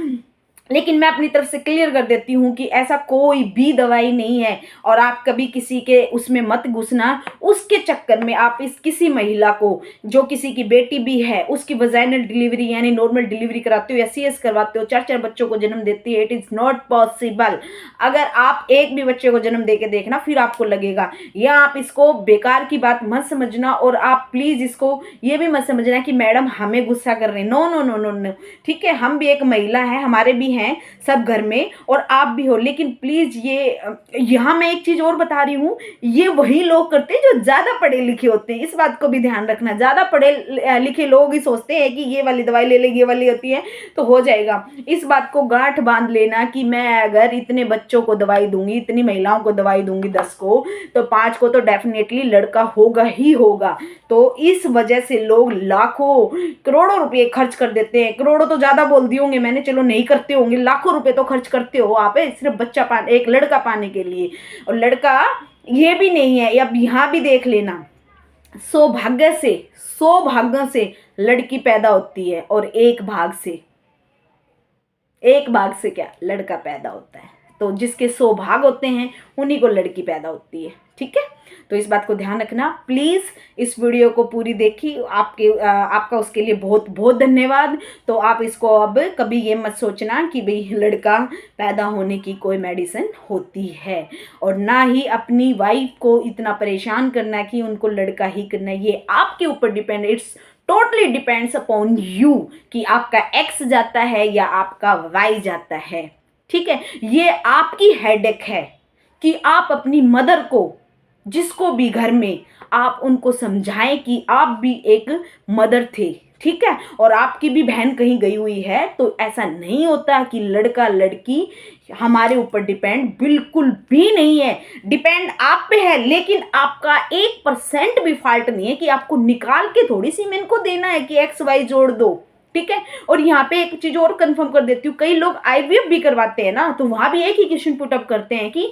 लेकिन मैं अपनी तरफ से क्लियर कर देती हूँ कि ऐसा कोई भी दवाई नहीं है, और आप कभी किसी के उसमें मत घुसना। उसके चक्कर में आप इस किसी महिला को जो किसी की बेटी भी है उसकी वजाइनल डिलीवरी यानी नॉर्मल डिलीवरी कराते हो या CS करवाते हो, 4-4 बच्चों को जन्म देती है, इट इज़ नॉट पॉसिबल। अगर आप एक भी बच्चे को जन्म दे के देखना फिर आपको लगेगा, या आप इसको बेकार की बात मत समझना, और आप प्लीज़ इसको ये भी मत समझना कि मैडम हमें गुस्सा कर रहे हैं, no no no no no. ठीक है, हम भी एक महिला है, हमारे भी हैं सब घर में, और आप भी हो, लेकिन प्लीज ये यहाँ मैं एक चीज और बता रही हूँ, ये वही लोग करते हैं जो ज्यादा पढ़े लिखे होते हैं, इस बात को भी ध्यान रखना। ज्यादा पढ़े लिखे लोग ही सोचते हैं कि ये वाली दवाई ले लेगी, ये वाली होती है तो हो जाएगा। इस बात को गांठ बांध लेना कि मैं अगर इतने बच्चों को दवाई दूंगी, इतनी महिलाओं को दवाई दूंगी 10 को, तो 5 को तो डेफिनेटली लड़का होगा ही होगा। तो इस वजह से लोग लाखों करोड़ों रुपए खर्च कर देते हैं, करोड़ों तो ज्यादा बोल दिए होंगे मैंने, चलो नहीं करते होंगे, लाखों रुपए तो खर्च करते हो आप सिर्फ बच्चा पाने, एक लड़का पाने के लिए। और लड़का ये भी नहीं है, अब यहाँ भी देख लेना, सौभाग्य से लड़की पैदा होती है, और एक भाग से क्या लड़का पैदा होता है। तो जिसके सौभाग्य होते हैं उन्हीं को लड़की पैदा होती है। ठीक है, तो इस बात को ध्यान रखना प्लीज़। इस वीडियो को पूरी देखी, आपका उसके लिए बहुत बहुत धन्यवाद। तो आप इसको अब कभी ये मत सोचना कि भाई लड़का पैदा होने की कोई मेडिसिन होती है, और ना ही अपनी वाइफ को इतना परेशान करना कि उनको लड़का ही करना है। ये आपके ऊपर depend, it's totally depends upon you कि आपका एक्स जाता है या आपका वाई जाता है। ठीक है, ये आपकी हेडेक है कि आप अपनी मदर को, जिसको भी घर में, आप उनको समझाएं कि आप भी एक मदर थे। ठीक है, और आपकी भी बहन कहीं गई हुई है, तो ऐसा नहीं होता कि लड़का लड़की हमारे ऊपर डिपेंड, बिल्कुल भी नहीं है। डिपेंड आप पे है, लेकिन आपका 1% भी फॉल्ट नहीं है कि आपको निकाल के थोड़ी सी में इनको देना है कि XY जोड़ दो। ठीक है, और यहाँ पे एक चीज और कंफर्म कर देती हूँ, कई लोग IVF भी करवाते हैं ना, तो वहां भी एक ही क्वेश्चन पुट अप करते हैं कि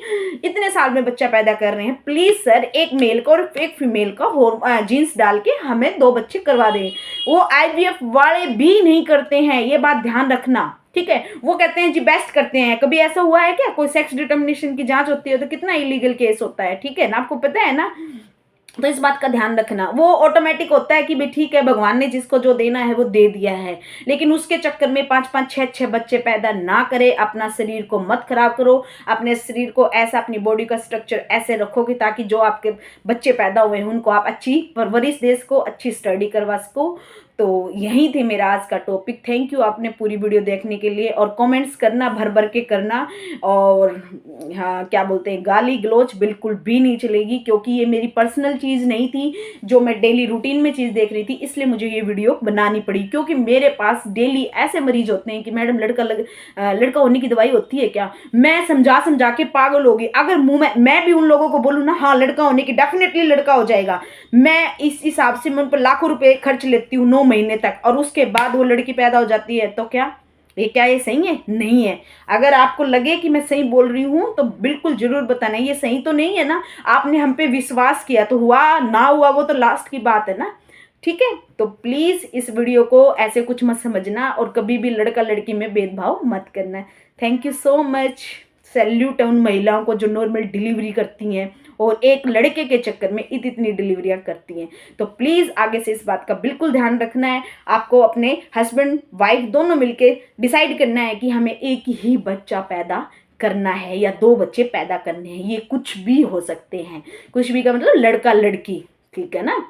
इतने साल में बच्चा पैदा कर रहे हैं, प्लीज सर एक मेल का और एक फीमेल का जीन्स डाल के हमें 2 बच्चे करवा दें। वो IVF वाले भी नहीं करते हैं, ये बात ध्यान रखना। ठीक है, वो कहते हैं जी बेस्ट करते हैं। कभी ऐसा हुआ है क्या, कोई सेक्स डिटर्मिनेशन की जांच होती है तो कितना इलीगल केस होता है। ठीक है ना, आपको पता है ना, तो इस बात का ध्यान रखना। वो ऑटोमेटिक होता है कि भाई ठीक है, भगवान ने जिसको जो देना है वो दे दिया है, लेकिन उसके चक्कर में 5-5 6-6 बच्चे पैदा ना करे। अपना शरीर को मत खराब करो, अपने शरीर को ऐसा, अपनी बॉडी का स्ट्रक्चर ऐसे रखो कि ताकि जो आपके बच्चे पैदा हुए हैं उनको आप अच्छी परवरिश दे सको, अच्छी स्टडी करवा सको। तो यही थे मेरा आज का टॉपिक। थैंक यू आपने पूरी वीडियो देखने के लिए, और कमेंट्स करना, भर भर के करना, और हाँ क्या बोलते हैं, गाली गलोच बिल्कुल भी नहीं चलेगी, क्योंकि ये मेरी पर्सनल चीज़ नहीं थी, जो मैं डेली रूटीन में चीज़ देख रही थी, इसलिए मुझे ये वीडियो बनानी पड़ी। क्योंकि मेरे पास डेली ऐसे मरीज होते हैं कि मैडम लड़का होने की दवाई होती है क्या, मैं समझा के पागल होगी। अगर मुँह में मैं भी उन लोगों को बोलूँ ना हाँ लड़का होने की, डेफिनेटली लड़का हो जाएगा, मैं इस हिसाब से मैं उन पर लाखों रुपए खर्च लेती हूँ 9 महीने तक, और उसके बाद वो लड़की पैदा हो जाती है, तो क्या ये सही है? नहीं है। अगर आपको लगे कि मैं सही बोल रही हूँ तो बिल्कुल ज़रूर बताना। ये सही तो नहीं है ना? आपने हम पे विश्वास किया तो हुआ, ना हुआ वो तो लास्ट की बात है ना। ठीक है, तो प्लीज़ इस वीडियो को ऐसे कुछ मत समझना और कभी भी लड़का लड़की में भेदभाव मत करना। Thank you so much. Salute है उन महिलाओं को जो नॉर्मल डिलीवरी करती हैं और एक लड़के के चक्कर में इतनी डिलीवरियां करती हैं। तो प्लीज़ आगे से इस बात का बिल्कुल ध्यान रखना है। आपको अपने हस्बैंड वाइफ दोनों मिलके डिसाइड करना है कि हमें एक ही बच्चा पैदा करना है या 2 बच्चे पैदा करने हैं। ये कुछ भी हो सकते हैं, कुछ भी का मतलब लड़का लड़की, ठीक है ना।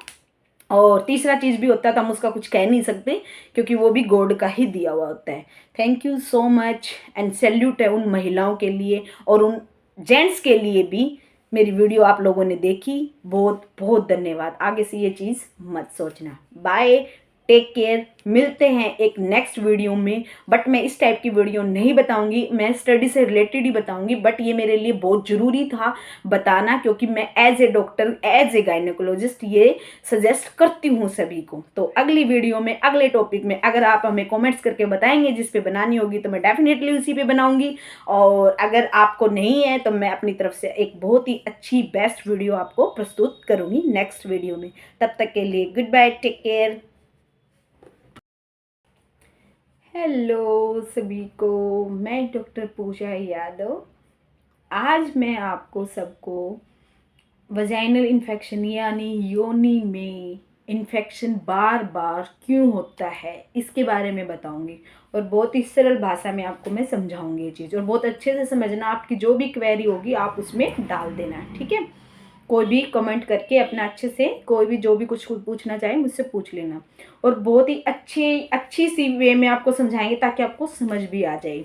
और तीसरा चीज़ भी होता है तो हम उसका कुछ कह नहीं सकते क्योंकि वो भी गॉड का ही दिया हुआ होता है। Thank you so much and salute है उन महिलाओं के लिए और उन जेंट्स के लिए भी। मेरी वीडियो आप लोगों ने देखी, बहुत बहुत धन्यवाद। आगे से ये चीज़ मत सोचना। Bye, take care. मिलते हैं एक नेक्स्ट वीडियो में। बट मैं इस टाइप की वीडियो नहीं बताऊंगी, मैं स्टडी से रिलेटेड ही बताऊंगी। बट ये मेरे लिए बहुत ज़रूरी था बताना क्योंकि मैं as a doctor, as a gynaecologist ये सजेस्ट करती हूँ सभी को। तो अगली वीडियो में, अगले टॉपिक में अगर आप हमें कमेंट्स करके बताएंगे जिस पे बनानी होगी तो मैं डेफिनेटली उसी पे बनाऊंगी। और अगर आपको नहीं है तो मैं अपनी तरफ से एक बहुत ही अच्छी बेस्ट वीडियो आपको प्रस्तुत करूँगी नेक्स्ट वीडियो में। तब तक के लिए goodbye, take care. Hello सभी को, मैं डॉक्टर पूजा यादव। आज मैं आपको सबको वजाइनल इन्फेक्शन यानी योनि में इन्फेक्शन बार बार क्यों होता है इसके बारे में बताऊंगी और बहुत ही सरल भाषा में आपको मैं समझाऊंगी ये चीज़। और बहुत अच्छे से समझना, आपकी जो भी क्वेरी होगी आप उसमें डाल देना, ठीक है। कोई भी कमेंट करके अपना अच्छे से कोई भी जो भी कुछ पूछना चाहे मुझसे पूछ लेना। और बहुत ही अच्छी सी वे में आपको समझाएंगे ताकि आपको समझ भी आ जाए।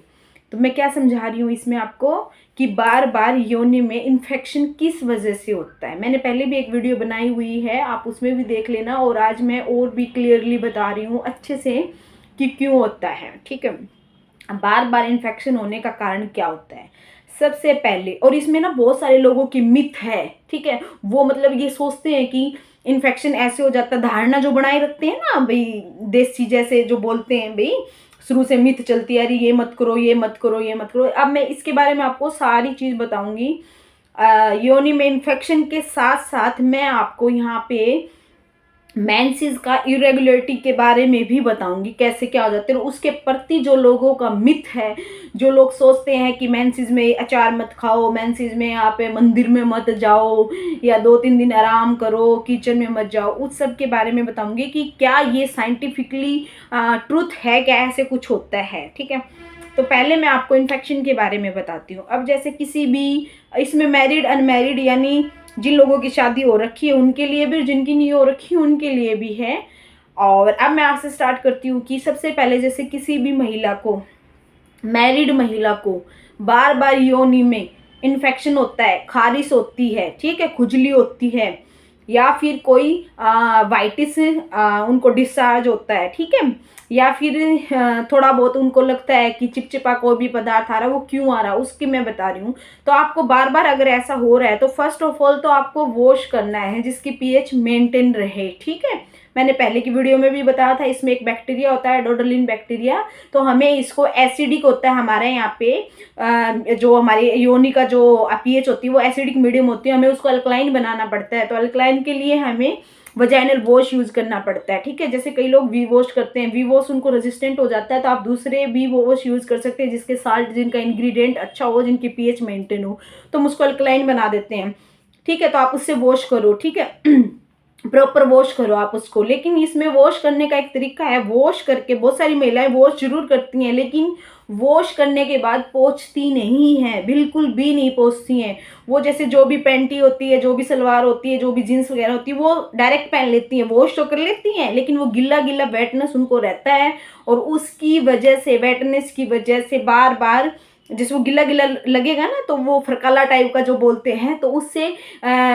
तो मैं क्या समझा रही हूँ इसमें आपको कि बार बार योनि में इन्फेक्शन किस वजह से होता है। मैंने पहले भी एक वीडियो बनाई हुई है, आप उसमें भी देख लेना। और आज मैं और भी क्लियरली बता रही हूँ अच्छे से कि क्यों होता है, ठीक है। बार बार इन्फेक्शन होने का कारण क्या होता है सबसे पहले। और इसमें ना बहुत सारे लोगों की मिथ है, ठीक है। वो मतलब ये सोचते हैं कि इन्फेक्शन ऐसे हो जाता है, धारणा जो बनाए रखते हैं ना भाई, देसी जैसे जो बोलते हैं भाई, शुरू से मिथ चलती है, अरे ये मत करो, ये मत करो, ये मत करो। अब मैं इसके बारे में आपको सारी चीज़ बताऊंगी। योनि में इन्फेक्शन के साथ साथ मैं आपको यहाँ पे मेंसेस का इरेगुलरिटी के बारे में भी बताऊंगी, कैसे क्या हो जाते हैं। उसके प्रति जो लोगों का मिथ है, जो लोग सोचते हैं कि मेंसेस में अचार मत खाओ, मेंसेस में यहाँ पे मंदिर में मत जाओ या 2-3 दिन आराम करो, किचन में मत जाओ, उस सब के बारे में बताऊंगी कि क्या ये साइंटिफिकली ट्रूथ है, क्या ऐसे कुछ होता है, ठीक है। तो पहले मैं आपको इन्फेक्शन के बारे में बताती हूँ। अब जैसे किसी भी इसमें मैरिड अनमैरिड यानी जिन लोगों की शादी हो रखी है उनके लिए भी, जिनकी नहीं हो रखी उनके लिए भी है। और अब मैं आपसे स्टार्ट करती हूँ कि सबसे पहले जैसे किसी भी महिला को, मैरिड महिला को बार बार योनि में इन्फेक्शन होता है, खारिश होती है, ठीक है, खुजली होती है, या फिर कोई वाइटिस उनको डिस्चार्ज होता है, ठीक है, या फिर थोड़ा बहुत उनको लगता है कि चिपचिपा कोई भी पदार्थ आ रहा है, वो क्यों आ रहा है उसकी मैं बता रही हूँ। तो आपको बार बार अगर ऐसा हो रहा है तो फर्स्ट ऑफ ऑल तो आपको वॉश करना है जिसकी पीएच मेंटेन रहे, ठीक है। मैंने पहले की वीडियो में भी बताया था, इसमें एक बैक्टीरिया होता है डोडोलिन बैक्टीरिया। तो हमें इसको एसिडिक होता है हमारे यहाँ पे, जो हमारी योनि का जो पीएच होती है वो एसिडिक मीडियम होती है, हमें उसको अल्कलाइन बनाना पड़ता है। तो अल्कलाइन के लिए हमें वजाइनल वॉश यूज करना पड़ता है, ठीक है। जैसे कई लोग वी वॉश करते हैं, वी वॉश उनको रेजिस्टेंट हो जाता है, तो आप दूसरे वी वॉश यूज कर सकते हैं जिसके साल्ट, जिनका इंग्रेडिएंट अच्छा हो, जिनकी पीएच मेंटेन हो, तो हम उसको अल्कलाइन बना देते हैं, ठीक है। तो आप उससे वॉश करो, ठीक है, प्रॉपर वॉश करो आप उसको। लेकिन इसमें वॉश करने का एक तरीका है, वॉश करके बहुत सारी महिलाएं वॉश जरूर करती हैं लेकिन वॉश करने के बाद पोंछती नहीं है, बिल्कुल भी नहीं पोंछती हैं। वो जैसे जो भी पैंटी होती है, जो भी सलवार होती है, जो भी जीन्स वगैरह होती है वो डायरेक्ट पहन लेती हैं, वॉश तो कर लेती हैं लेकिन वो गिल्ला गिल्ला वेटनेस उनको रहता है। और उसकी वजह से, वेटनेस की वजह से बार बार जैसे वो गिल्ला गिल्ला लगेगा ना तो वो फरकाला टाइप का जो बोलते हैं, तो उससे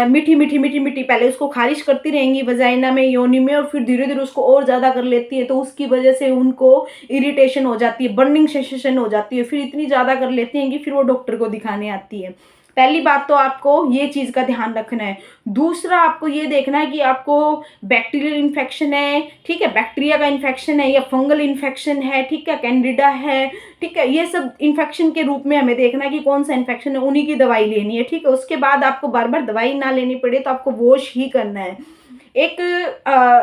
मीठी मीठी मीठी मीठी पहले उसको खारिश करती रहेंगी वजाइना में, योनि में, और फिर धीरे धीरे उसको और ज़्यादा कर लेती है। तो उसकी वजह से उनको इरिटेशन हो जाती है, बर्निंग सेंसेशन हो जाती है, फिर इतनी ज़्यादा कर लेती हैं कि फिर वो डॉक्टर को दिखाने आती है। पहली बात तो आपको ये चीज़ का ध्यान रखना है। दूसरा आपको ये देखना है कि आपको बैक्टीरियल इन्फेक्शन है, ठीक है, बैक्टीरिया का इन्फेक्शन है या फंगल इन्फेक्शन है, ठीक है, कैंडिडा है, ठीक है, ये सब इन्फेक्शन के रूप में हमें देखना है कि कौन सा इन्फेक्शन है, उन्हीं की दवाई लेनी है, ठीक है। उसके बाद आपको बार बार दवाई ना लेनी पड़े तो आपको वॉश ही करना है। एक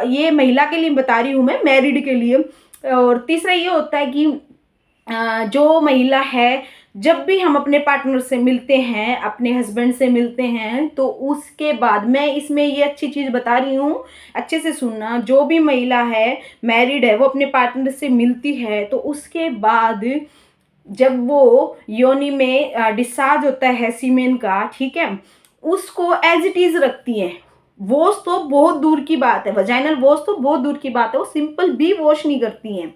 ये महिला के लिए बता रही हूँ मैं, मैरिड के लिए। और तीसरा ये होता है कि जो महिला है, जब भी हम अपने पार्टनर से मिलते हैं, अपने हस्बैंड से मिलते हैं, तो उसके बाद मैं इसमें ये अच्छी चीज़ बता रही हूँ, अच्छे से सुनना। जो भी महिला है, मैरिड है, वो अपने पार्टनर से मिलती है तो उसके बाद जब वो योनि में डिस्चार्ज होता है सीमेन का, ठीक है, उसको एज इट इज़ रखती है। वॉश तो बहुत दूर की बात है, वजाइनल वॉश तो बहुत दूर की बात है, वो सिंपल भी वॉश नहीं करती हैं,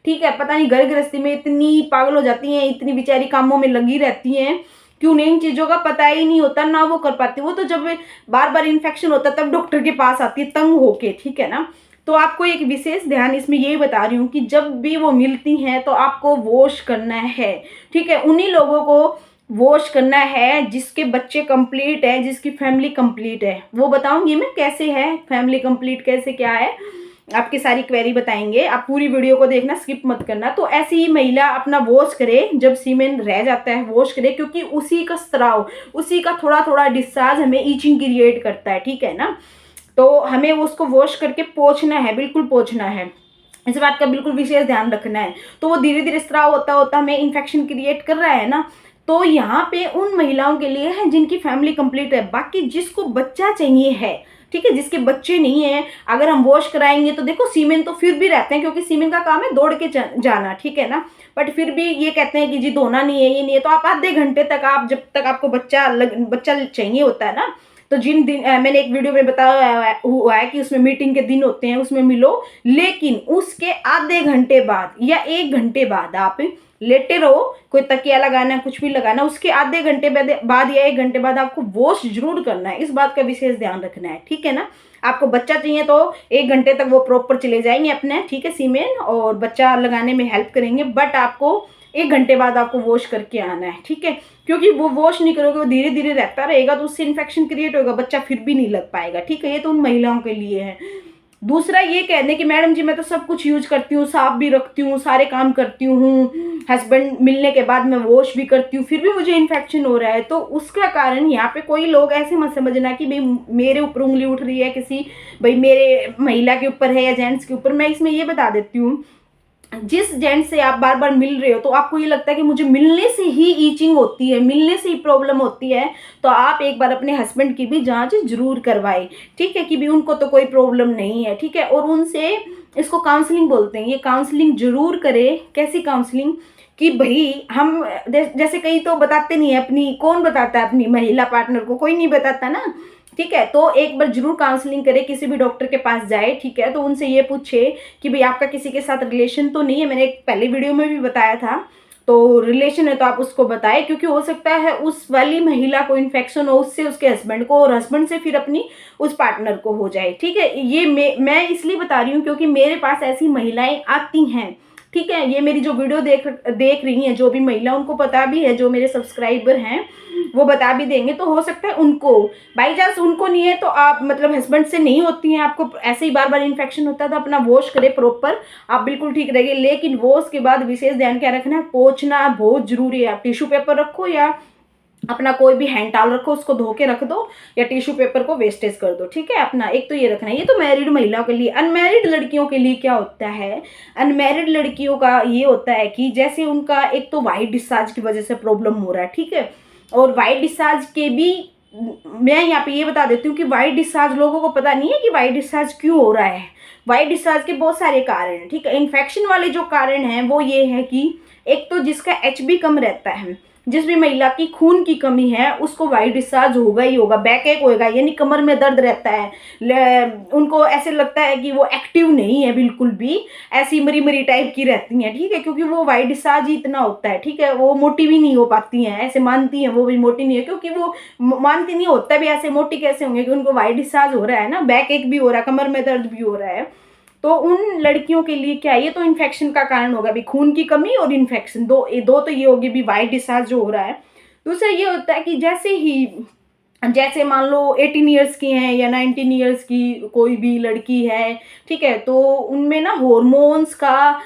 ठीक है। पता नहीं घर गृहस्थी में इतनी पागल हो जाती हैं, इतनी बेचारी कामों में लगी रहती हैं कि उन्हें इन चीज़ों का पता ही नहीं होता, ना वो कर पाती। वो तो जब बार बार इन्फेक्शन होता है तब डॉक्टर के पास आती है तंग होके, ठीक है ना। तो आपको एक विशेष ध्यान इसमें यही बता रही हूँ कि जब भी वो मिलती हैं तो आपको वॉश करना है, ठीक है। उन्हीं लोगों को वॉश करना है जिसके बच्चे कंप्लीट है, जिसकी फैमिली कंप्लीट है। वो बताऊंगी मैं कैसे है फैमिली कंप्लीट, कैसे क्या है, आपकी सारी क्वेरी बताएंगे। आप पूरी वीडियो को देखना, स्किप मत करना। तो ऐसी ही महिला अपना वॉश करे, जब सीमेन रह जाता है वॉश करे, क्योंकि उसी का स्त्राव, उसी का थोड़ा थोड़ा डिस्चार्ज हमें ईचिंग क्रिएट करता है, ठीक है ना। तो हमें उसको वॉश करके पोंछना है, बिल्कुल पोंछना है, इस बात का बिल्कुल विशेष ध्यान रखना है। तो वो धीरे धीरे स्त्राव होता होता हमें इन्फेक्शन क्रिएट कर रहा है ना। तो यहाँ पे उन महिलाओं के लिए है जिनकी फैमिली कंप्लीट है। बाकी जिसको बच्चा चाहिए है, ठीक है, जिसके बच्चे नहीं है, अगर हम वॉश कराएंगे तो देखो सीमेन तो फिर भी रहते हैं, क्योंकि सीमेन का काम है दौड़ के जाना, ठीक है ना। बट फिर भी ये कहते हैं कि जी धोना नहीं है, ये नहीं है, तो आप आधे घंटे तक, आप जब तक आपको बच्चा चाहिए होता है ना, तो जिन दिन मैंने एक वीडियो में बताया हुआ है कि उसमें मीटिंग के दिन होते हैं, उसमें मिलो, लेकिन उसके आधे घंटे बाद या 1 घंटे बाद आप लेटे रहो, कोई तकिया लगाना है, कुछ भी लगाना, उसके आधे घंटे बाद या 1 घंटे बाद आपको वॉश जरूर करना है। इस बात का विशेष ध्यान रखना है, ठीक है ना। आपको बच्चा चाहिए तो 1 घंटे तक वो प्रॉपर चले जाएंगे अपने, ठीक है, सीमेन, और बच्चा लगाने में हेल्प करेंगे। बट आपको 1 घंटे बाद आपको वॉश करके आना है, ठीक है, क्योंकि वो वॉश नहीं करोगे, वो धीरे धीरे रहता रहेगा तो उससे इन्फेक्शन क्रिएट होगा, बच्चा फिर भी नहीं लग पाएगा, ठीक है। ये तो उन महिलाओं के लिए है। दूसरा ये कहने कि मैडम जी मैं तो सब कुछ यूज करती हूँ, साफ भी रखती हूँ, सारे काम करती हूँ, हस्बैंड मिलने के बाद मैं वॉश भी करती हूँ, फिर भी मुझे इन्फेक्शन हो रहा है। तो उसका कारण यहाँ पे कोई लोग ऐसे मत समझना कि भाई मेरे ऊपर उंगली उठ रही है किसी, भाई मेरे महिला के ऊपर है या जेंट्स के ऊपर। मैं इसमें ये बता देती हूँ, जिस जेंट्स से आप बार बार मिल रहे हो तो आपको ये लगता है कि मुझे मिलने से ही ईचिंग होती है, मिलने से ही प्रॉब्लम होती है, तो आप एक बार अपने हस्बैंड की भी जांच जरूर करवाएं, ठीक है, कि भी उनको तो कोई प्रॉब्लम नहीं है, ठीक है। और उनसे, इसको काउंसलिंग बोलते हैं, ये काउंसलिंग जरूर करें। कैसी काउंसलिंग कि भाई हम जैसे कई तो बताते नहीं है अपनी, कौन बताता है अपनी महिला पार्टनर को, कोई नहीं बताता ना, ठीक है। तो एक बार जरूर काउंसलिंग करे, किसी भी डॉक्टर के पास जाए, ठीक है। तो उनसे ये पूछे कि भाई आपका किसी के साथ रिलेशन तो नहीं है, मैंने एक पहले वीडियो में भी बताया था, तो रिलेशन है तो आप उसको बताएं, क्योंकि हो सकता है उस वाली महिला को इन्फेक्शन हो, उससे उसके हस्बैंड को, और हस्बैंड से फिर अपनी उस पार्टनर को हो जाए, ठीक है। ये मैं इसलिए बता रही हूँ क्योंकि मेरे पास ऐसी महिलाएं आती हैं, ठीक है। ये मेरी जो वीडियो देख रही हैं जो भी महिला, उनको पता भी है, जो मेरे सब्सक्राइबर हैं वो बता भी देंगे। तो हो सकता है उनको, बाई चांस उनको नहीं है तो आप मतलब हस्बैंड से नहीं होती हैं, आपको ऐसे ही बार बार इन्फेक्शन होता है, तो अपना वॉश करें प्रॉपर, आप बिल्कुल ठीक रहेंगे। लेकिन वॉश के बाद विशेष ध्यान क्या रखना है, पोंछना बहुत जरूरी है। आप टिश्यू पेपर रखो या अपना कोई भी हैंड टावल रखो, उसको धो के रख दो, या टिश्यू पेपर को वेस्टेज कर दो, ठीक है। अपना एक तो ये रखना है। ये तो मैरिड महिलाओं के लिए। अनमैरिड लड़कियों के लिए क्या होता है, अनमैरिड लड़कियों का ये होता है कि जैसे उनका एक तो वाइट डिस्चार्ज की वजह से प्रॉब्लम हो रहा है, ठीक है। और वाइट डिस्चार्ज के भी मैं यहाँ पे ये बता देती हूँ कि वाइट डिस्चार्ज लोगों को पता नहीं है कि वाइट डिस्चार्ज क्यों हो रहा है। वाइट डिस्चार्ज के बहुत सारे कारण हैं, ठीक है। इन्फेक्शन वाले जो कारण हैं वो ये है कि एक तो जिसका HB कम रहता है, जिस भी महिला की खून की कमी है उसको वाइट डिस्चार्ज होगा ही होगा, बैक एक होगा, यानी कमर में दर्द रहता है, उनको ऐसे लगता है कि वो एक्टिव नहीं है बिल्कुल भी, ऐसी मरी मरी टाइप की रहती हैं, ठीक है, क्योंकि वो वाइट डिस्चार्ज ही इतना होता है, ठीक है। वो मोटी भी नहीं हो पाती हैं, ऐसे मानती हैं वो भी मोटी नहीं है, क्योंकि वो मानती नहीं, होता भी ऐसे मोटी कैसे होंगे कि उनको वाइट डिस्चार्ज हो रहा है ना, बैक एक भी हो रहा है, कमर में दर्द भी हो रहा है। तो उन लड़कियों के लिए क्या, ये तो इन्फेक्शन का कारण होगा भी, खून की कमी और इन्फेक्शन, दो तो ये होगी भी वाइट डिस्चार्ज जो हो रहा है। दूसरा ये होता है कि जैसे मान लो 18 ईयर्स की हैं या 19 ईयर्स की कोई भी लड़की है, ठीक है, तो उनमें ना हॉर्मोन्स का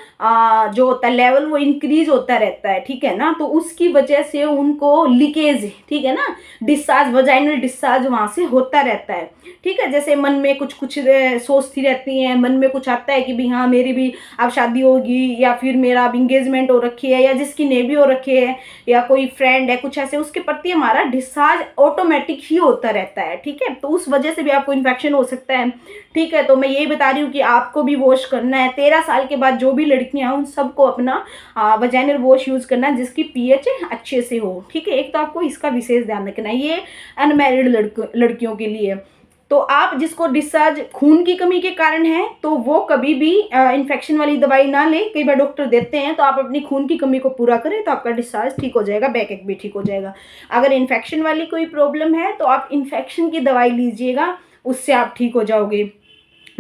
जो होता है लेवल वो इंक्रीज होता रहता है, ठीक है ना। तो उसकी वजह से उनको लीकेज, ठीक है ना, डिस्चार्ज, वजाइनल डिस्चार्ज वहाँ से होता रहता है, ठीक है। जैसे मन में कुछ कुछ सोचती रहती हैं, मन में कुछ आता है कि भाई हाँ मेरी भी अब शादी होगी, या फिर मेरा अब इंगेजमेंट हो रखी है, या जिसकी ने भी हो रखी है, या कोई फ्रेंड है, कुछ ऐसे उसके प्रति हमारा डिस्चार्ज ऑटोमेटिक ही होता रहता है, ठीक है। तो उस वजह से भी आपको इन्फेक्शन हो सकता है, ठीक है। तो मैं यही बता रही हूँ कि आपको भी वॉश करना है। 13 साल के बाद जो भी लड़कियां उन सबको अपना वजाइनल वॉश यूज करना है जिसकी पीएच अच्छे से हो, ठीक है। एक तो आपको इसका विशेष ध्यान रखना है, ये अनमैरिड लड़कियों के लिए। तो आप जिसको डिस्चार्ज खून की कमी के कारण है तो वो कभी भी इन्फेक्शन वाली दवाई ना ले, कई बार डॉक्टर देते हैं, तो आप अपनी खून की कमी को पूरा करें तो आपका डिस्चार्ज ठीक हो जाएगा, बैक एक भी ठीक हो जाएगा। अगर इन्फेक्शन वाली कोई प्रॉब्लम है तो आप इन्फेक्शन की दवाई लीजिएगा, उससे आप ठीक हो जाओगे।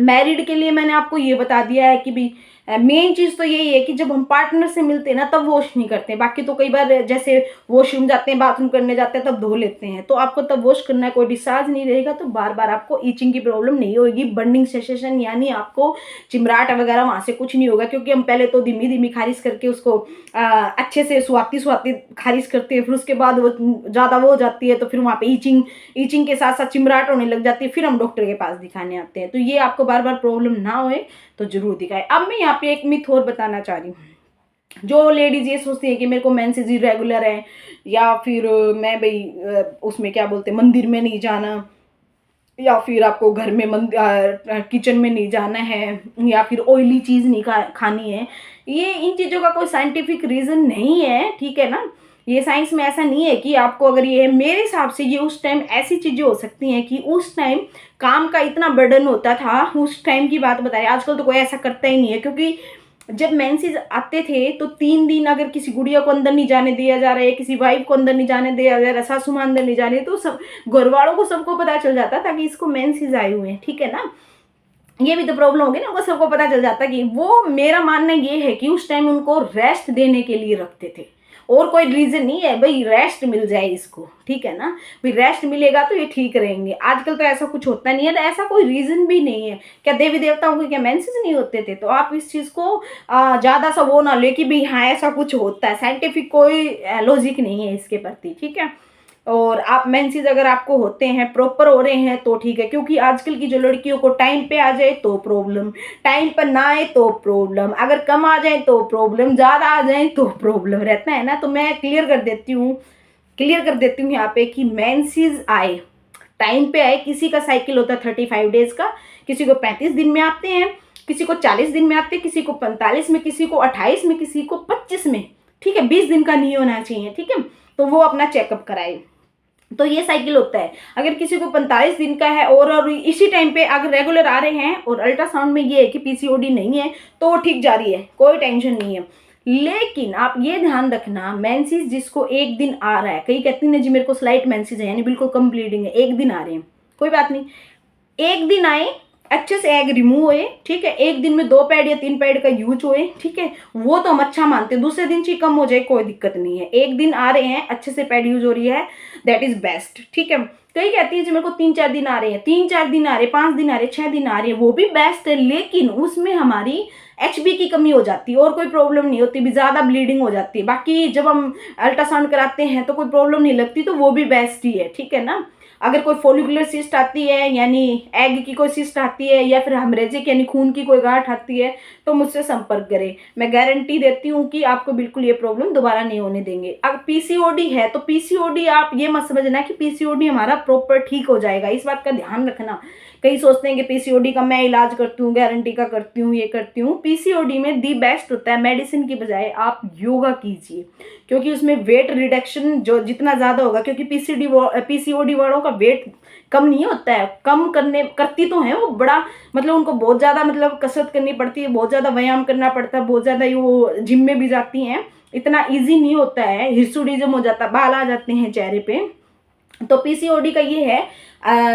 मैरिड के लिए मैंने आपको ये बता दिया है कि भी मेन चीज़ तो यही है कि जब हम पार्टनर से मिलते हैं ना तब वॉश नहीं करते, बाकी तो कई बार जैसे वॉशरूम जाते हैं, बाथरूम करने जाते हैं तब धो लेते हैं, तो आपको तब वॉश करना है, कोई डिस्चार्ज नहीं रहेगा, तो बार बार आपको ईचिंग की प्रॉब्लम नहीं होगी। बर्निंग सेंसेशन यानी आपको चिमराट वगैरह वहाँ से कुछ नहीं होगा, क्योंकि हम पहले तो धीमी धीमी खारिश करके उसको अच्छे से सुहाती खारिश करते हैं, फिर उसके बाद वो ज़्यादा वो हो जाती है तो फिर वहाँ पे ईचिंग के साथ साथ चिमराट होने लग जाती है, फिर हम डॉक्टर के पास दिखाने आते हैं। तो ये आपको बार बार प्रॉब्लम ना होए तो जरूर दिखाए। अब मैं यहाँ पे एक मिथ और बताना चाह रही हूँ। जो लेडीज ये सोचती है कि मेरे को मेंसेस इरेगुलर है, या फिर मैं भाई उसमें क्या बोलते हैं मंदिर में नहीं जाना, या फिर आपको घर में किचन में नहीं जाना है, या फिर ऑयली चीज़ नहीं खानी है, ये इन चीज़ों का कोई साइंटिफिक रीज़न नहीं है, ठीक है ना। ये साइंस में ऐसा नहीं है कि आपको अगर ये है, मेरे हिसाब से ये उस टाइम ऐसी चीज़ें हो सकती हैं कि उस टाइम काम का इतना बर्डन होता था, उस टाइम की बात बता रही। आजकल तो कोई ऐसा करता ही नहीं है, क्योंकि जब मेंसेस आते थे तो 3 दिन अगर किसी गुड़िया को अंदर नहीं जाने दिया जा रहा है, किसी वाइफ को अंदर नहीं जाने दिया जा रहा है, सासू माँ अंदर नहीं जा रही है, तो सब घर वालों को सबको पता चल जाता था कि इसको मेंसेस आए हुए हैं, ठीक है ना। ये भी तो प्रॉब्लम होगी ना, उनको सबको पता चल जाता कि वो, मेरा मानना ये है कि उस टाइम उनको रेस्ट देने के लिए रखते थे, और कोई रीजन नहीं है भाई रेस्ट मिल जाए इसको, ठीक है ना, भाई रेस्ट मिलेगा तो ये ठीक रहेंगे। आजकल तो ऐसा कुछ होता नहीं है, ऐसा कोई रीजन भी नहीं है। क्या देवी देवताओं के क्या मेंसेस नहीं होते थे? तो आप इस चीज को ज्यादा सा वो ना ले कि भाई हाँ ऐसा कुछ होता है, साइंटिफिक कोई लॉजिक नहीं है इसके प्रति, ठीक है। और आप मेंसेस अगर आपको होते हैं, प्रॉपर हो रहे हैं तो ठीक है, क्योंकि आजकल की जो लड़कियों को टाइम पे आ जाए तो प्रॉब्लम, टाइम पर ना आए तो प्रॉब्लम, अगर कम आ जाए तो प्रॉब्लम, ज़्यादा आ जाए तो प्रॉब्लम रहता है ना। तो मैं क्लियर कर देती हूँ यहाँ पे कि मेंसेस आए, टाइम पे आए, किसी का साइकिल होता है 35 डेज का, किसी को 35 दिन में आते हैं, किसी को 40 दिन में आते हैं, किसी को 45 में, किसी को 28 में, किसी को 25 में, ठीक है। 20 दिन का नहीं होना चाहिए, ठीक है। तो वो अपना चेकअप कराए। तो ये साइकिल होता है। अगर किसी को 45 दिन का है और इसी टाइम पे अगर रेगुलर आ रहे हैं और अल्ट्रासाउंड में ये है कि पीसीओडी नहीं है तो वो ठीक जा रही है, कोई टेंशन नहीं है। लेकिन आप ये ध्यान रखना, मेंसेस जिसको एक दिन आ रहा है, कई कहती हैं जी मेरे को स्लाइट मेंसेस है यानी बिल्कुल कम ब्लीडिंग है, एक दिन आ रहे हैं, कोई बात नहीं, एक दिन आए, अच्छे से एग रिमूव हुए, ठीक है, एक दिन में 2 पैड या 3 पैड का यूज हुए, ठीक है, वो तो हम अच्छा मानते हैं। दूसरे दिन चाहिए कम हो जाए कोई दिक्कत नहीं है, एक दिन आ रहे हैं, अच्छे से पैड यूज हो रही है, दैट इज बेस्ट, ठीक है। कई कहती है जी मेरे को 3-4 दिन आ रहे हैं, 3-4 दिन आ रहे हैं, 5 दिन आ रहे हैं, 6 दिन आ रहे हैं, वो भी बेस्ट है, लेकिन उसमें हमारी HB की कमी हो जाती है और कोई प्रॉब्लम नहीं होती, भी ज़्यादा ब्लीडिंग हो जाती है। बाकी जब हम अल्ट्रासाउंड कराते हैं तो कोई प्रॉब्लम नहीं लगती, तो वो भी बेस्ट ही है, ठीक है ना। अगर कोई फोलिकुलर सिस्ट आती है यानी एग की कोई सिस्ट आती है, या फिर हेमरेजिक यानी खून की कोई गांठ आती है, तो मुझसे संपर्क करें, मैं गारंटी देती हूँ कि आपको बिल्कुल ये प्रॉब्लम दोबारा नहीं होने देंगे। अगर पीसीओडी है तो पीसीओडी आप ये मत समझना कि पीसीओडी हमारा प्रॉपर ठीक हो जाएगा, इस बात का ध्यान रखना। कई सोचते हैं कि पीसीओडी का मैं इलाज करती हूँ, गारंटी का करती हूँ, ये करती हूँ। पीसीओडी में दी बेस्ट होता है, मेडिसिन की बजाय आप योगा कीजिए, क्योंकि उसमें वेट रिडक्शन जो जितना ज़्यादा होगा, क्योंकि पीसीओडी वालों का वेट कम नहीं होता है, कम करती तो है वो, बड़ा मतलब उनको बहुत ज़्यादा मतलब कसरत करनी पड़ती है, बहुत ज़्यादा व्यायाम करना पड़ता है, बहुत ज़्यादा वो जिम में भी जाती हैं, इतना ईजी नहीं होता है, हिर्सुडिज्म हो जाता है, बाल आ जाते हैं चेहरे पे। तो पीसीओडी का ये है,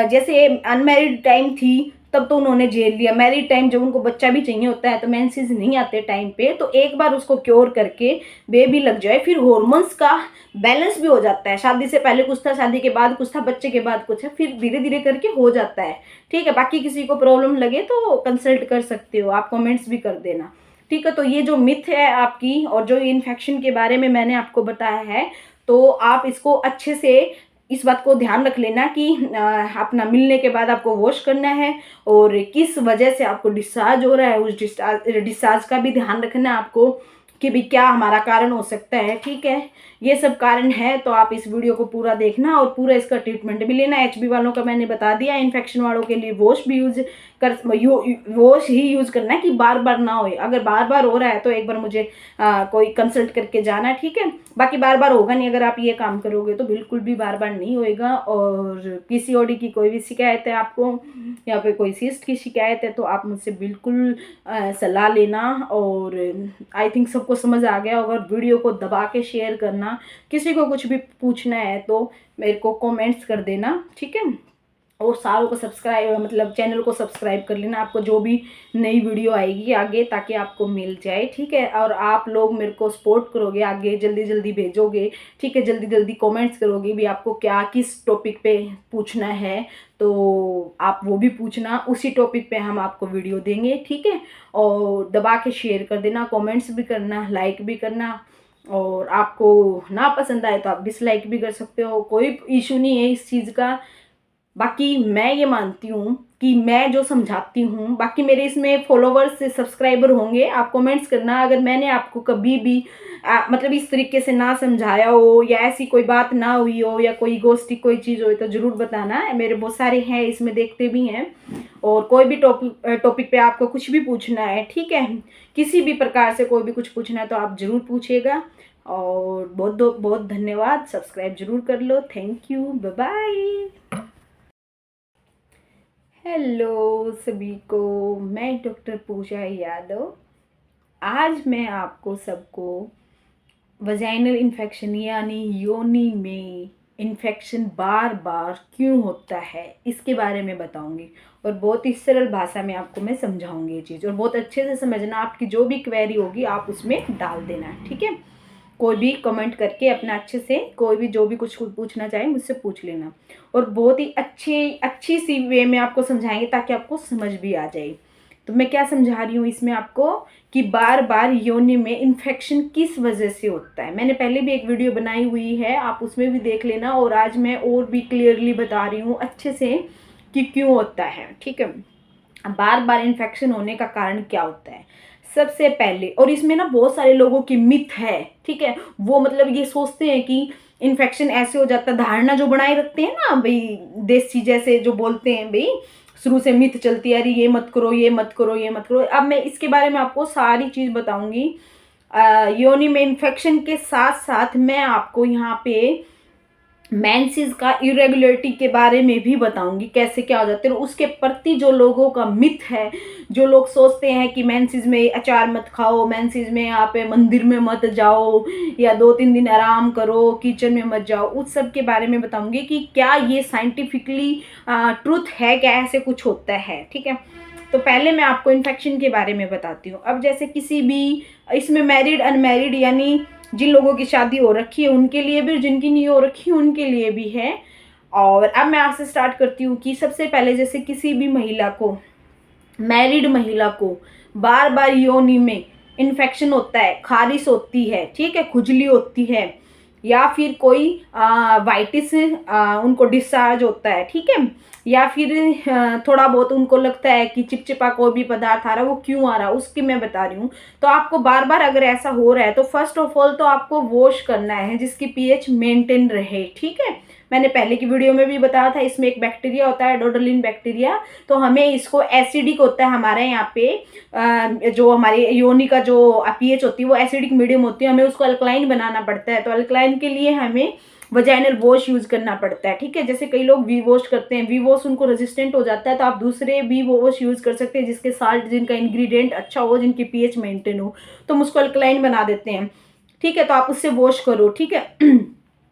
जैसे अनमैरिड टाइम थी तब तो उन्होंने झेल लिया। मैरिड टाइम जब उनको बच्चा भी चाहिए होता है तो मेंसेस नहीं आते टाइम पे, तो एक बार उसको क्योर करके बेबी लग जाए, फिर हॉर्मोन्स का बैलेंस भी हो जाता है। शादी से पहले कुछ था, शादी के बाद कुछ था, बच्चे के बाद कुछ है, फिर धीरे धीरे करके हो जाता है। ठीक है, बाकी किसी को प्रॉब्लम लगे तो कंसल्ट कर सकते हो, आप कमेंट्स भी कर देना। ठीक है, तो ये जो मिथ है आपकी और जो इन्फेक्शन के बारे में मैंने आपको बताया है, तो आप इसको अच्छे से इस बात को ध्यान रख लेना कि अपना मिलने के बाद आपको वॉश करना है, और किस वजह से आपको डिस्चार्ज हो रहा है उस डिस्चार्ज का भी ध्यान रखना है आपको, कि भी क्या हमारा कारण हो सकता है। ठीक है, ये सब कारण है, तो आप इस वीडियो को पूरा देखना और पूरा इसका ट्रीटमेंट भी लेना। एचबी वालों का मैंने बता दिया, इन्फेक्शन वालों के लिए वॉश भी वॉश ही यूज़ करना है कि बार बार ना हो। अगर बार बार हो रहा है तो एक बार मुझे कोई कंसल्ट करके जाना है। ठीक है, बाकी बार बार होगा नहीं, अगर आप ये काम करोगे तो बिल्कुल भी बार बार नहीं होएगा। और पीसीओडी की कोई भी शिकायत है आपको, या फिर कोई सिस्ट की शिकायत है, तो आप मुझसे बिल्कुल सलाह लेना। और आई थिंक सबको समझ आ गया होगा। वीडियो को दबा के शेयर करना, किसी को कुछ भी पूछना है तो मेरे को कमेंट्स कर देना। ठीक है, और सारों को सब्सक्राइब, मतलब चैनल को सब्सक्राइब कर लेना, आपको जो भी नई वीडियो आएगी आगे ताकि आपको मिल जाए। ठीक है, और आप लोग मेरे को सपोर्ट करोगे, आगे जल्दी जल्दी भेजोगे। ठीक है, जल्दी जल्दी कमेंट्स करोगे भी आपको क्या किस टॉपिक पे पूछना है, तो आप वो भी पूछना, उसी टॉपिक पे हम आपको वीडियो देंगे। ठीक है, और दबा के शेयर कर देना, कमेंट्स भी करना, लाइक भी करना, और आपको ना पसंद आए तो आप डिसलाइक भी कर सकते हो, कोई इशू नहीं है इस चीज़ का। बाकी मैं ये मानती हूँ कि मैं जो समझाती हूँ, बाकी मेरे इसमें फॉलोवर्स से सब्सक्राइबर होंगे, आप कमेंट्स करना अगर मैंने आपको कभी भी मतलब इस तरीके से ना समझाया हो, या ऐसी कोई बात ना हुई हो, या कोई गोस्टिक कोई चीज़ हो, तो ज़रूर बताना। मेरे बहुत सारे हैं इसमें, देखते भी हैं। और कोई भी टॉपिक पे आपको कुछ भी पूछना है, ठीक है, किसी भी प्रकार से कोई भी कुछ पूछना है तो आप ज़रूर पूछिएगा। और बहुत बहुत धन्यवाद, सब्सक्राइब ज़रूर कर लो। Thank you, bye bye. Hello सभी को, मैं डॉक्टर पूजा यादव। आज मैं आपको सबको वजाइनल इन्फेक्शन यानी योनि में इन्फेक्शन बार बार क्यों होता है इसके बारे में बताऊंगी, और बहुत ही सरल भाषा में आपको मैं समझाऊंगी ये चीज़, और बहुत अच्छे से समझना। आपकी जो भी क्वेरी होगी आप उसमें डाल देना। ठीक है, कोई भी कमेंट करके अपना अच्छे से कोई भी जो भी कुछ पूछना चाहे मुझसे पूछ लेना, और बहुत ही अच्छी सी वे में आपको समझाएंगे ताकि आपको समझ भी आ जाए। तो मैं क्या समझा रही हूँ इसमें आपको, कि बार बार योनि में इन्फेक्शन किस वजह से होता है। मैंने पहले भी एक वीडियो बनाई हुई है, आप उसमें भी देख लेना, और आज मैं और भी क्लियरली बता रही हूँ अच्छे से कि क्यों होता है। ठीक है, बार बार इन्फेक्शन होने का कारण क्या होता है सबसे पहले, और इसमें ना बहुत सारे लोगों की मिथ है। ठीक है, वो मतलब ये सोचते हैं कि इन्फेक्शन ऐसे हो जाता है, धारणा जो बनाए रखते हैं ना भाई, देसी जैसे जो बोलते हैं भाई, शुरू से मिथ चलती है, अरे ये मत करो, ये मत करो, ये मत करो। अब मैं इसके बारे में आपको सारी चीज़ बताऊंगी। योनि में इन्फेक्शन के साथ साथ मैं आपको यहाँ पे मेंसेस का इरेगुलरिटी के बारे में भी बताऊंगी, कैसे क्या हो जाते हैं। उसके प्रति जो लोगों का मिथ है, जो लोग सोचते हैं कि मेंसेस में अचार मत खाओ, मेंसेस में आप मंदिर में मत जाओ, या 2-3 दिन आराम करो, किचन में मत जाओ, उस सब के बारे में बताऊंगी कि क्या ये साइंटिफिकली ट्रूथ है, क्या ऐसे कुछ होता है। ठीक है, तो पहले मैं आपको इन्फेक्शन के बारे में बताती हूँ। अब जैसे किसी भी इसमें मैरिड अनमैरिड यानी जिन लोगों की शादी हो रखी है उनके लिए भी, जिनकी नहीं हो रखी है उनके लिए भी है। और अब मैं आपसे स्टार्ट करती हूँ कि सबसे पहले जैसे किसी भी महिला को, मैरिड महिला को बार बार योनि में इन्फेक्शन होता है, खारिश होती है, ठीक है, खुजली होती है, या फिर कोई वाइटिस उनको डिस्चार्ज होता है, ठीक है, या फिर थोड़ा बहुत उनको लगता है कि चिपचिपा कोई भी पदार्थ आ रहा है, वो क्यों आ रहा है उसकी मैं बता रही हूँ। तो आपको बार बार अगर ऐसा हो रहा है तो फर्स्ट ऑफ ऑल तो आपको वॉश करना है जिसकी पीएच मेंटेन रहे। ठीक है, मैंने पहले की वीडियो में भी बताया था, इसमें एक बैक्टीरिया होता है डोडोलिन बैक्टीरिया, तो हमें इसको एसिडिक होता है हमारे यहाँ पे जो हमारी योनि का जो पीएच होती है वो एसिडिक मीडियम होती है, हमें उसको अल्कलाइन बनाना पड़ता है। तो अल्कलाइन के लिए हमें वजाइनल वॉश यूज करना पड़ता है। ठीक है, जैसे कई लोग वी वॉश करते हैं, वी वॉश उनको रेजिस्टेंट हो जाता है, तो आप दूसरे वी वॉश यूज कर सकते हैं जिसके साल्ट, जिनका इंग्रेडिएंट अच्छा हो, जिनकी पीएच मेंटेन हो, तो हम उसको अल्कलाइन बना देते हैं। ठीक है, तो आप उससे वॉश करो। ठीक है,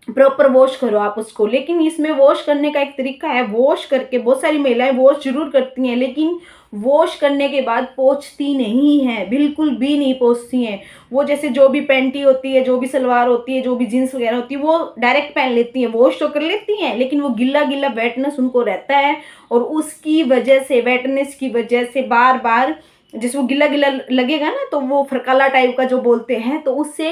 प्रॉपर वॉश करो आप उसको। लेकिन इसमें वॉश करने का एक तरीका है, वॉश करके बहुत सारी महिलाएं वॉश जरूर करती हैं लेकिन वॉश करने के बाद पोंछती नहीं है, बिल्कुल भी नहीं पोंछती हैं। वो जैसे जो भी पैंटी होती है, जो भी सलवार होती है, जो भी जीन्स वगैरह होती है, वो डायरेक्ट पहन लेती हैं, वॉश तो कर लेती हैं लेकिन वो गिल्ला गिल्ला वेटनेस उनको रहता है और उसकी वजह से, वेटनेस की वजह से बार बार जैसे वो गिल्ला गिल्ला लगेगा ना तो वो फरकाला टाइप का जो बोलते हैं, तो उससे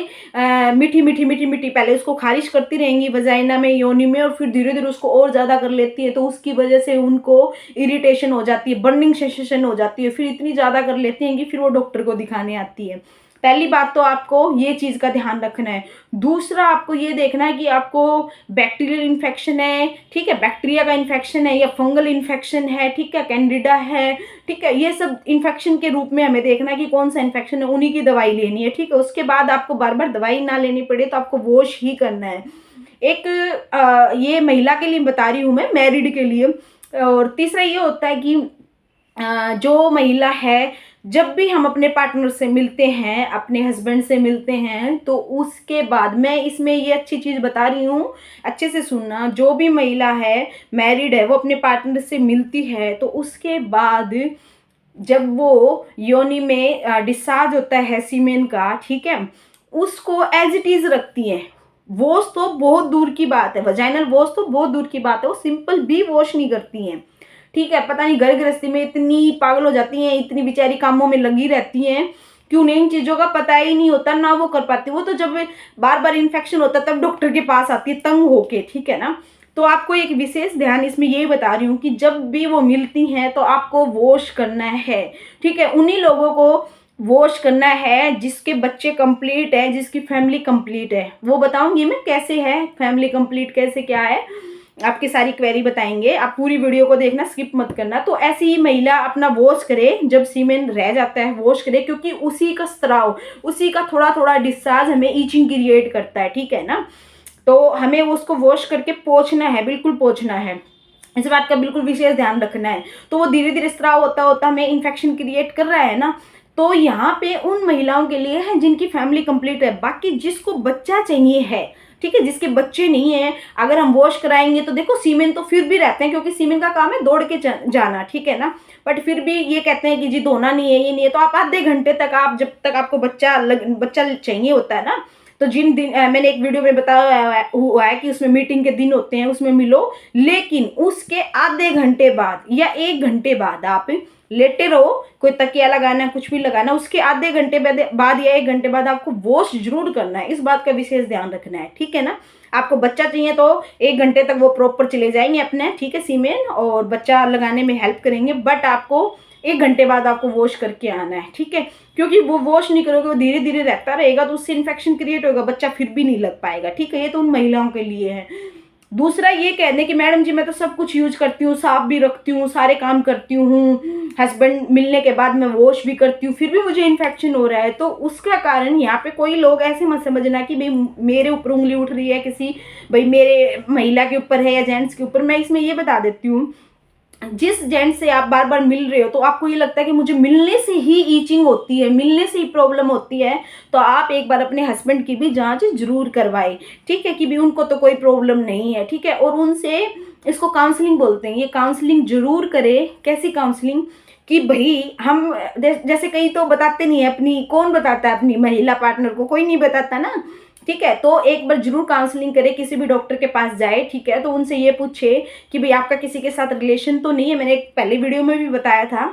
मीठी मीठी मीठी मीठी पहले उसको खारिश करती रहेंगी वजाइना में, योनि में, और फिर धीरे धीरे उसको और ज़्यादा कर लेती है, तो उसकी वजह से उनको इरिटेशन हो जाती है, बर्निंग सेंसेशन हो जाती है, फिर इतनी ज़्यादा कर लेती हैं कि फिर वो डॉक्टर को दिखाने आती है। पहली बात तो आपको ये चीज़ का ध्यान रखना है। दूसरा आपको ये देखना है कि आपको बैक्टीरियल इन्फेक्शन है, ठीक है, बैक्टीरिया का इन्फेक्शन है या फंगल इन्फेक्शन है, ठीक है, कैंडिडा है, ठीक है, ये सब इन्फेक्शन के रूप में हमें देखना है कि कौन सा इन्फेक्शन है, उन्हीं की दवाई लेनी है, ठीक है। उसके बाद आपको बार बार दवाई ना लेनी पड़े तो आपको वॉश ही करना है। एक ये महिला के लिए बता रही हूँ मैं, मैरिड के लिए। और तीसरा ये होता है कि जो महिला है, जब भी हम अपने पार्टनर से मिलते हैं, अपने हस्बैंड से मिलते हैं, तो उसके बाद मैं इसमें ये अच्छी चीज़ बता रही हूँ, अच्छे से सुनना। जो भी महिला है, मैरिड है, वो अपने पार्टनर से मिलती है तो उसके बाद जब वो योनि में डिस्चार्ज होता है सीमेन का, ठीक है, उसको एज इट इज़ रखती है। वॉश तो बहुत दूर की बात है, वजाइनल वॉश तो बहुत दूर की बात है, वो सिंपल भी वॉश नहीं करती हैं, ठीक है। पता नहीं घर गृहस्थी में इतनी पागल हो जाती हैं, इतनी बेचारी कामों में लगी रहती हैं कि उन्हें इन चीज़ों का पता ही नहीं होता, ना वो कर पाती। वो तो जब बार बार इन्फेक्शन होता है तब डॉक्टर के पास आती है तंग होके, ठीक है ना। तो आपको एक विशेष ध्यान इसमें ये बता रही हूँ कि जब भी वो मिलती हैं तो आपको वॉश करना है, ठीक है। उन्हीं लोगों को वॉश करना है जिसके बच्चे कंप्लीट है, जिसकी फैमिली कंप्लीट है। वो बताऊंगी मैं कैसे है फैमिली कंप्लीट, कैसे क्या है, आपकी सारी क्वेरी बताएंगे। आप पूरी वीडियो को देखना, स्किप मत करना। तो ऐसी ही महिला अपना वॉश करे, जब सीमेन रह जाता है वॉश करे, क्योंकि उसी का स्त्राव, उसी का थोड़ा थोड़ा डिस्चार्ज हमें ईचिंग क्रिएट करता है, ठीक है ना। तो हमें उसको वॉश करके पोंछना है, बिल्कुल पोंछना है, इस बात का बिल्कुल विशेष ध्यान रखना है। तो वो धीरे धीरे स्त्राव होता होता हमें इन्फेक्शन क्रिएट कर रहा है ना। तो यहाँ पे उन महिलाओं के लिए है जिनकी फैमिली कंप्लीट है। बाकी जिसको बच्चा चाहिए है, ठीक है, जिसके बच्चे नहीं है, अगर हम वॉश कराएंगे तो देखो सीमेन तो फिर भी रहते हैं, क्योंकि सीमेन का काम है दौड़ के जाना, ठीक है ना। बट फिर भी ये कहते हैं कि जी धोना नहीं है, ये नहीं है, तो आप आधे घंटे तक, आप जब तक आपको बच्चा चाहिए होता है ना, तो जिन दिन मैंने एक वीडियो में बताया हुआ है कि उसमें मीटिंग के दिन होते हैं, उसमें मिलो, लेकिन उसके आधे घंटे बाद या 1 घंटे बाद आप लेटे रहो, कोई तकिया लगाना, कुछ भी लगाना, उसके आधे घंटे बाद या 1 घंटे बाद आपको वॉश जरूर करना है। इस बात का विशेष ध्यान रखना है, ठीक है ना। आपको बच्चा चाहिए तो 1 घंटे तक वो प्रॉपर चले जाएंगे अपने, ठीक है, सीमेन, और बच्चा लगाने में हेल्प करेंगे, बट आपको 1 घंटे बाद आपको वॉश करके आना है, ठीक है। क्योंकि वो वॉश नहीं करोगे, वो धीरे धीरे रहता रहेगा तो उससे इन्फेक्शन क्रिएट होगा, बच्चा फिर भी नहीं लग पाएगा, ठीक है। ये तो उन महिलाओं के लिए है। दूसरा ये कह दें कि मैडम जी मैं तो सब कुछ यूज करती हूँ, साफ भी रखती हूँ, सारे काम करती हूँ, हस्बैंड मिलने के बाद मैं वॉश भी करती हूँ, फिर भी मुझे इन्फेक्शन हो रहा है। तो उसका कारण यहाँ पे कोई लोग ऐसे मत समझना कि भाई मेरे ऊपर उंगली उठ रही है किसी, भाई मेरे महिला के ऊपर है या जेंट्स के ऊपर। मैं इसमें ये बता देती हूँ, जिस जेंट से आप बार बार मिल रहे हो तो आपको ये लगता है कि मुझे मिलने से ही ईचिंग होती है, मिलने से ही प्रॉब्लम होती है, तो आप एक बार अपने हस्बैंड की भी जांच जरूर करवाएं, ठीक है, कि भी उनको तो कोई प्रॉब्लम नहीं है, ठीक है। और उनसे, इसको काउंसलिंग बोलते हैं, ये काउंसलिंग जरूर करें। कैसी काउंसलिंग कि भाई हम जैसे कई तो बताते नहीं है अपनी, कौन बताता है अपनी महिला पार्टनर को, कोई नहीं बताता ना, ठीक है। तो एक बार जरूर काउंसलिंग करे, किसी भी डॉक्टर के पास जाए, ठीक है। तो उनसे ये पूछे कि भाई आपका किसी के साथ रिलेशन तो नहीं है, मैंने एक पहले वीडियो में भी बताया था,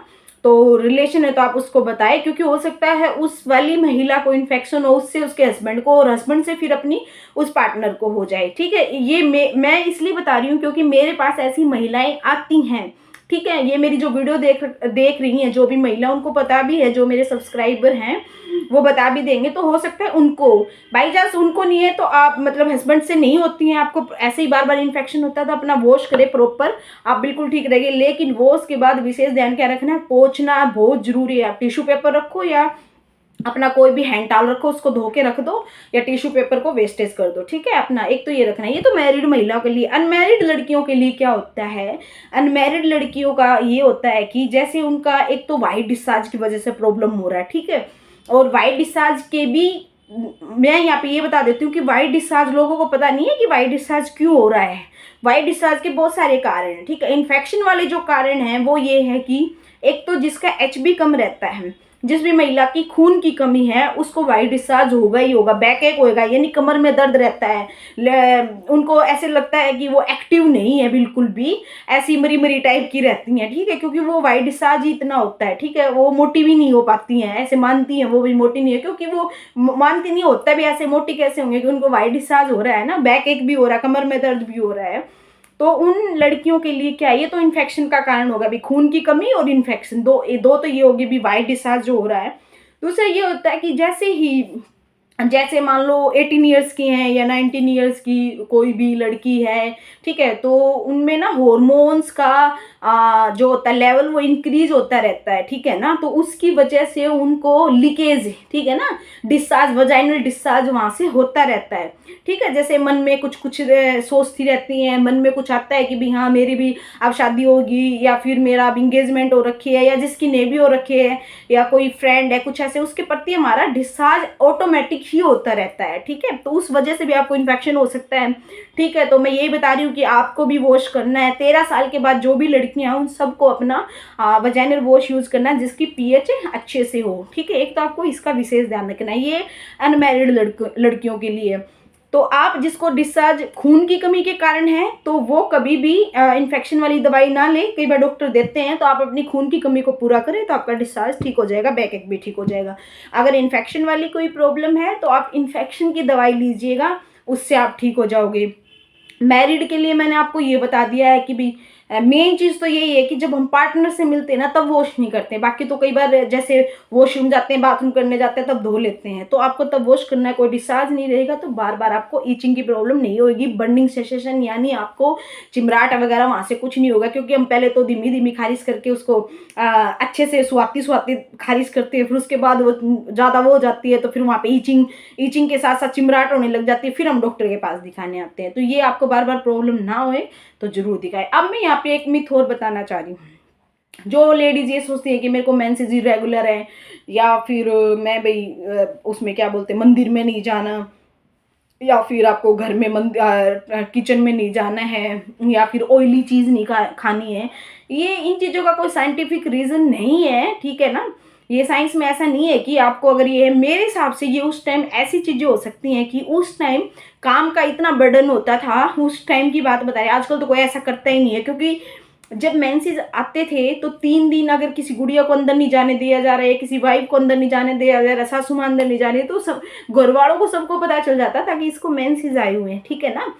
तो रिलेशन है तो आप उसको बताएं, क्योंकि हो सकता है उस वाली महिला को इन्फेक्शन हो, उससे उसके हस्बैंड को, और हस्बैंड से फिर अपनी उस पार्टनर को हो जाए, ठीक है। ये मैं इसलिए बता रही हूँ क्योंकि मेरे पास ऐसी महिलाएं आती हैं, ठीक है। ये मेरी जो वीडियो देख रही हैं जो भी महिला, उनको पता भी है, जो मेरे सब्सक्राइबर हैं वो बता भी देंगे। तो हो सकता है उनको, बाई चांस उनको नहीं है तो आप मतलब हस्बैंड से नहीं होती हैं, आपको ऐसे ही बार बार इन्फेक्शन होता है, तो अपना वॉश करें प्रॉपर, आप बिल्कुल ठीक रहेंगे। लेकिन वॉश के बाद विशेष ध्यान क्या रखना है, पोंछना बहुत जरूरी है। आप टिश्यू पेपर रखो या अपना कोई भी हैंड टॉवल रखो, उसको धो के रख दो, या टिश्यू पेपर को वेस्टेज कर दो, ठीक है। अपना एक तो ये रखना है। ये तो मैरिड महिलाओं के लिए। अनमैरिड लड़कियों के लिए क्या होता है, अनमैरिड लड़कियों का ये होता है कि जैसे उनका एक तो वाइट डिस्चार्ज की वजह से प्रॉब्लम हो रहा है, ठीक है, और वाइट डिस्चार्ज के भी मैं यहाँ पे ये बता देती हूँ कि वाइट डिस्चार्ज लोगों को पता नहीं है कि वाइट डिस्चार्ज क्यों हो रहा है। वाइट डिस्चार्ज के बहुत सारे कारण हैं, ठीक है। इन्फेक्शन वाले जो कारण हैं वो ये है कि एक तो जिसका HB कम रहता है, जिस भी महिला की खून की कमी है उसको वाइट डिस्चार्ज होगा ही होगा, बैक एक होगा, यानी कमर में दर्द रहता है, उनको ऐसे लगता है कि वो एक्टिव नहीं है बिल्कुल भी, ऐसी मरी मरी टाइप की रहती हैं, ठीक है, क्योंकि वो वाइट डिस्चार्ज ही इतना होता है, ठीक है। वो मोटी भी नहीं हो पाती हैं, ऐसे मानती हैं वो भी मोटी नहीं है, क्योंकि वो मानती नहीं, होता भी ऐसे मोटी कैसे होंगे कि उनको वाइट डिस्चार्ज हो रहा है ना, बैक एक भी हो रहा है, कमर में दर्द भी हो रहा है। तो उन लड़कियों के लिए क्या है, ये तो इन्फेक्शन का कारण होगा भी, खून की कमी और इन्फेक्शन, दो तो ये होगी भी वाइट डिस्चार्ज जो हो रहा है। दूसरा ये होता है कि जैसे मान लो 18 ईयर्स की हैं या 19 ईयर्स की कोई भी लड़की है, ठीक है, तो उनमें ना हॉर्मोन्स का जो होता है लेवल वो इंक्रीज होता रहता है, ठीक है ना, तो उसकी वजह से उनको लीकेज, ठीक है ना, डिस्चार्ज, वजाइनल डिस्चार्ज वहाँ से होता रहता है, ठीक है। जैसे मन में कुछ कुछ सोचती रहती हैं, मन में कुछ आता है कि भी हाँ मेरी भी अब शादी होगी, या फिर मेरा अब इंगेजमेंट हो रखी है, या जिसकी ने भी हो रखी है, या कोई फ्रेंड है, कुछ ऐसे उसके प्रति हमारा डिस्चार्ज ऑटोमेटिक ही होता रहता है, ठीक है। तो उस वजह से भी आपको इन्फेक्शन हो सकता है, ठीक है। तो मैं यही बता रही हूँ कि आपको भी वॉश करना है। 13 साल के बाद जो भी लड़कियां हैं उन सबको अपना वजाइनल वॉश यूज करना है जिसकी पीएच अच्छे से हो, ठीक है। एक तो आपको इसका विशेष ध्यान रखना है, ये अनमैरिड लड़कियों के लिए। तो आप जिसको डिस्चार्ज खून की कमी के कारण है तो वो कभी भी इन्फेक्शन वाली दवाई ना ले, कई बार डॉक्टर देते हैं, तो आप अपनी खून की कमी को पूरा करें तो आपका डिस्चार्ज ठीक हो जाएगा, बैक एक भी ठीक हो जाएगा। अगर इन्फेक्शन वाली कोई प्रॉब्लम है तो आप इन्फेक्शन की दवाई लीजिएगा, उससे आप ठीक हो जाओगे। मैरिड के लिए मैंने आपको ये बता दिया है कि भी मेन चीज़ तो यही है कि जब हम पार्टनर से मिलते हैं ना तब वॉश नहीं करते हैं, बाकी तो कई बार जैसे वॉशरूम जाते हैं, बाथरूम करने जाते हैं, तब धो लेते हैं, तो आपको तब वॉश करना है, कोई डिस्चार्ज नहीं रहेगा, तो बार बार आपको ईचिंग की प्रॉब्लम नहीं होगी, बर्निंग सेंसेशन यानी आपको चिमराट वगैरह वहाँ से कुछ नहीं होगा, क्योंकि हम पहले तो धीमी धीमी खारिज करके उसको अच्छे से सुहाती खारिज करते हैं, फिर उसके बाद वो ज़्यादा वो हो जाती है तो फिर वहाँ पे ईचिंग के साथ साथ चिमराट होने लग जाती है, फिर हम डॉक्टर के पास दिखाने आते हैं। तो ये आपको बार बार प्रॉब्लम ना होए तो जरूर दिखाए। अब मैं यहाँ पे एक मिथ और बताना चाह रही हूँ। जो लेडीज ये सोचती है कि मेरे को मेंसेस इरेगुलर है, या फिर मैं भाई उसमें क्या बोलते हैं मंदिर में नहीं जाना, या फिर आपको घर में किचन में नहीं जाना है, या फिर ऑयली चीज़ नहीं खानी है, ये इन चीज़ों का कोई साइंटिफिक रीज़न नहीं है, ठीक है ना। ये साइंस में ऐसा नहीं है कि आपको अगर ये है, मेरे हिसाब से ये उस टाइम ऐसी चीज़ें हो सकती हैं कि उस टाइम काम का इतना बर्डन होता था, उस टाइम की बात बताइए। आजकल तो कोई ऐसा करता ही नहीं है, क्योंकि जब मेंसेस आते थे तो 3 दिन अगर किसी गुड़िया को अंदर नहीं जाने दिया जा रहा है, किसी वाइफ को अंदर नहीं जाने दिया जा रहा है, सासू माँ अंदर नहीं जा रही है, तो सब घर वालों को सबको पता चल जाता था कि इसको मेंसेस आए हुए हैं, ठीक है ना।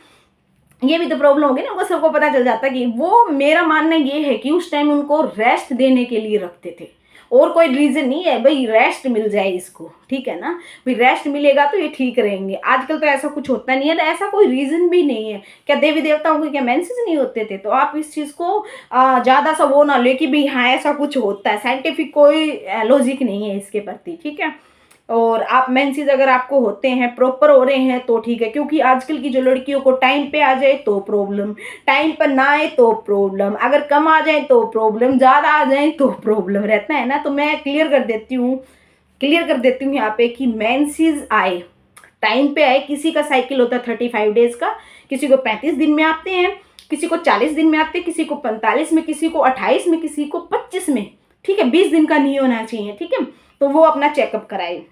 ये भी तो प्रॉब्लम होगी ना, उनको सबको पता चल जाता कि वो, मेरा मानना ये है कि उस टाइम उनको रेस्ट देने के लिए रखते थे, और कोई रीजन नहीं है, भाई रेस्ट मिल जाए इसको, ठीक है ना, भाई रेस्ट मिलेगा तो ये ठीक रहेंगे। आजकल तो ऐसा कुछ होता नहीं है, ऐसा कोई रीजन भी नहीं है। क्या देवी देवताओं को क्या मेंसेस नहीं होते थे? तो आप इस चीज को ज्यादा सा वो ना ले कि भाई हाँ ऐसा कुछ होता है, साइंटिफिक कोई लॉजिक नहीं है इसके प्रति, ठीक है। और आप मेंसेस अगर आपको होते हैं, प्रॉपर हो रहे हैं तो ठीक है, क्योंकि आजकल की जो लड़कियों को टाइम पे आ जाए तो प्रॉब्लम, टाइम पर ना आए तो प्रॉब्लम, अगर कम आ जाए तो प्रॉब्लम, ज़्यादा आ जाए तो प्रॉब्लम रहता है ना। तो मैं क्लियर कर देती हूँ यहाँ पे कि मेंसेस आए, टाइम पे आए, किसी का साइकिल होता है 35 डेज का, किसी को 35 दिन में आते हैं, किसी को 40 दिन में आते हैं, किसी को 45 में, किसी को 28 में, किसी को 25 में, ठीक है। 20 दिन का नहीं होना चाहिए, ठीक है, तो वो अपना चेकअप कराए।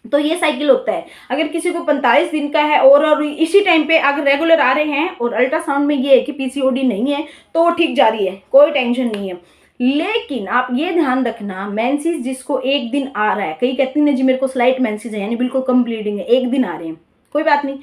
तो ये साइकिल होता है। अगर किसी को 45 दिन का है और इसी टाइम पे अगर रेगुलर आ रहे हैं और अल्ट्रासाउंड में ये है कि पीसीओडी नहीं है तो वो ठीक जा रही है, कोई टेंशन नहीं है। लेकिन आप ये ध्यान रखना, मेंसेस जिसको एक दिन आ रहा है, कई कहती हैं जी मेरे को स्लाइट मेंसेस है यानी बिल्कुल कम ब्लीडिंग है, एक दिन आ रहे हैं, कोई बात नहीं,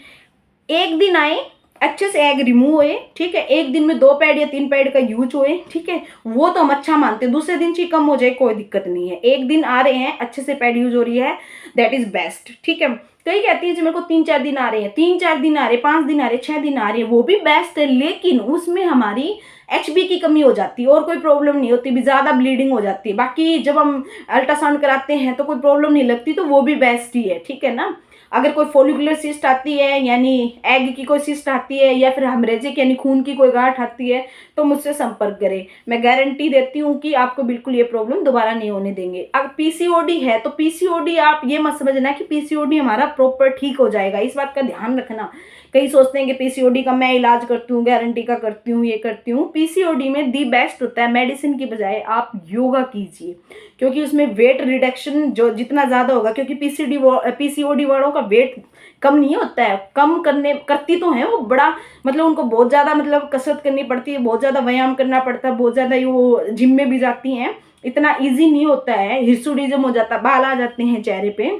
एक दिन आए, अच्छे से एग रिमूव हुए, ठीक है, एक दिन में 2 पैड या 3 पैड का यूज हुए, ठीक है, वो तो हम अच्छा मानते हैं, दूसरे दिन से कम हो जाए कोई दिक्कत नहीं है, एक दिन आ रहे हैं अच्छे से पैड यूज हो रही है, दैट इज बेस्ट, ठीक है। कई कहती है जी मेरे को 3-4 दिन आ रहे हैं, 3-4 दिन आ रहे हैं, 5 दिन आ रहे हैं, 6 दिन आ रहे हैं, वो भी बेस्ट है, लेकिन उसमें हमारी HB की कमी हो जाती है और कोई प्रॉब्लम नहीं होती, भी ज़्यादा ब्लीडिंग हो जाती है। बाकी जब हम अल्ट्रासाउंड कराते हैं तो कोई प्रॉब्लम नहीं लगती, तो वो भी बेस्ट ही है, ठीक है ना। अगर कोई फोलिकुलर सिस्ट आती है यानी एग की कोई सिस्ट आती है, या फिर हेमरेजिक यानी खून की कोई गांठ आती है, तो मुझसे संपर्क करें, मैं गारंटी देती हूँ कि आपको बिल्कुल ये प्रॉब्लम दोबारा नहीं होने देंगे। अब पीसीओडी है तो पीसीओडी आप ये मत समझना कि पीसीओडी हमारा प्रॉपर ठीक हो जाएगा। इस बात का ध्यान रखना। कई सोचते हैं कि पीसीओडी का मैं इलाज करती हूँ, गारंटी का करती हूँ, ये करती हूँ। पीसीओडी में दी बेस्ट होता है मेडिसिन की बजाय आप योगा कीजिए, क्योंकि उसमें वेट रिडक्शन जो जितना ज़्यादा होगा, क्योंकि पीसीओडी वालों का वेट कम नहीं होता है, कम करती तो है वो, बड़ा मतलब उनको बहुत ज़्यादा मतलब कसरत करनी पड़ती है, बहुत ज़्यादा व्यायाम करना पड़ता है, बहुत ज़्यादा वो जिम में भी जाती हैं। इतना ईजी नहीं होता है, हिर्सुडिज्म हो जाता है, बाल आ जाते हैं चेहरे पे।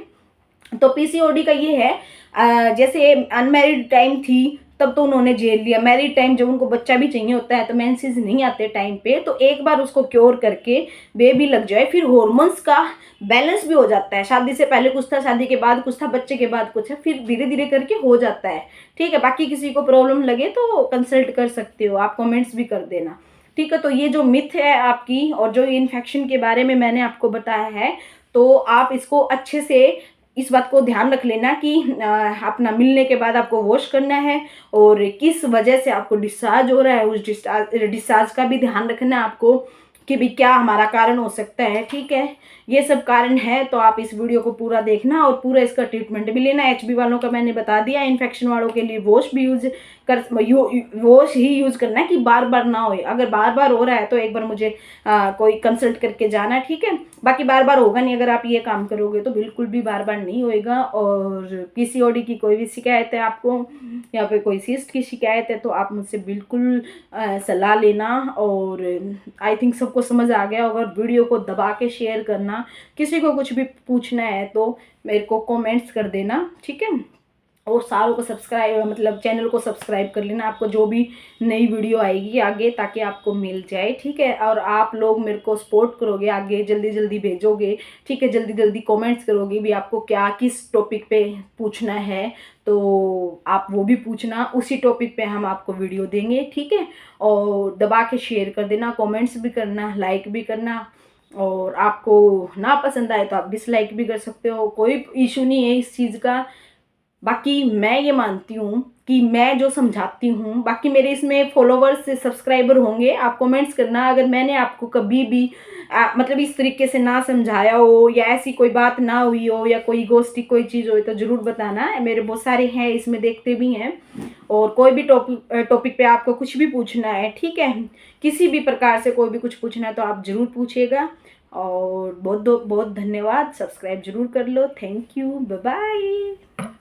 तो पीसीओडी का ये है, जैसे अनमैरिड टाइम थी तब तो उन्होंने झेल लिया, मैरिड टाइम जब उनको बच्चा भी चाहिए होता है तो मेंसेस नहीं आते टाइम पे, तो एक बार उसको क्योर करके बेबी लग जाए, फिर हॉर्मोन्स का बैलेंस भी हो जाता है। शादी से पहले कुछ था, शादी के बाद कुछ था, बच्चे के बाद कुछ है, फिर धीरे धीरे करके हो जाता है। ठीक है, बाकी किसी को प्रॉब्लम लगे तो कंसल्ट कर सकते हो, आप कमेंट्स भी कर देना। ठीक है, तो ये जो मिथ है आपकी और जो इन्फेक्शन के बारे में मैंने आपको बताया है, तो आप इसको अच्छे से इस बात को ध्यान रख लेना कि अपना मिलने के बाद आपको वॉश करना है, और किस वजह से आपको डिस्चार्ज हो रहा है उस डिस्चार्ज का भी ध्यान रखना है आपको, कि भी क्या हमारा कारण हो सकता है। ठीक है, ये सब कारण है, तो आप इस वीडियो को पूरा देखना और पूरा इसका ट्रीटमेंट भी लेना। एचबी वालों का मैंने बता दिया, इन्फेक्शन वालों के लिए वॉश भी वॉश ही यूज करना है कि बार बार ना हो। अगर बार बार हो रहा है तो एक बार मुझे कोई कंसल्ट करके जाना। ठीक है, बाकी बार बार होगा नहीं, अगर आप ये काम करोगे तो बिल्कुल भी बार बार नहीं होएगा। और पीसीओडी की कोई भी शिकायत है आपको, या फिर कोई सिस्ट की शिकायत है, तो आप मुझसे बिल्कुल सलाह लेना। और आई थिंक सबको समझ आ गया होगा। वीडियो को दबा के शेयर करना, किसी को कुछ भी पूछना है तो मेरे को कमेंट्स कर देना। ठीक है, और सारों को सब्सक्राइब मतलब चैनल को सब्सक्राइब कर लेना, आपको जो भी नई वीडियो आएगी आगे ताकि आपको मिल जाए। ठीक है, और आप लोग मेरे को सपोर्ट करोगे, आगे जल्दी जल्दी भेजोगे। ठीक है, जल्दी जल्दी कमेंट्स करोगे भी आपको क्या किस टॉपिक पे पूछना है, तो आप वो भी पूछना, उसी टॉपिक पे हम आपको वीडियो देंगे। ठीक है, और दबा के शेयर कर देना, कमेंट्स भी करना, लाइक भी करना, और आपको ना पसंद आए तो आप डिसलाइक भी कर सकते हो, कोई इशू नहीं है इस चीज़ का। बाकी मैं ये मानती हूँ कि मैं जो समझाती हूँ, बाकी मेरे इसमें फॉलोवर्स सब्सक्राइबर होंगे, आप कमेंट्स करना अगर मैंने आपको कभी भी मतलब इस तरीके से ना समझाया हो, या ऐसी कोई बात ना हुई हो, या कोई गोस्टिक कोई चीज़ हो, तो ज़रूर बताना। मेरे बहुत सारे हैं इसमें, देखते भी हैं। और कोई भी टॉपिक पे आपको कुछ भी पूछना है, ठीक है, किसी भी प्रकार से कोई भी कुछ पूछना है तो आप ज़रूर पूछिएगा। और बहुत बहुत धन्यवाद, सब्सक्राइब जरूर कर लो। Thank you, bye bye.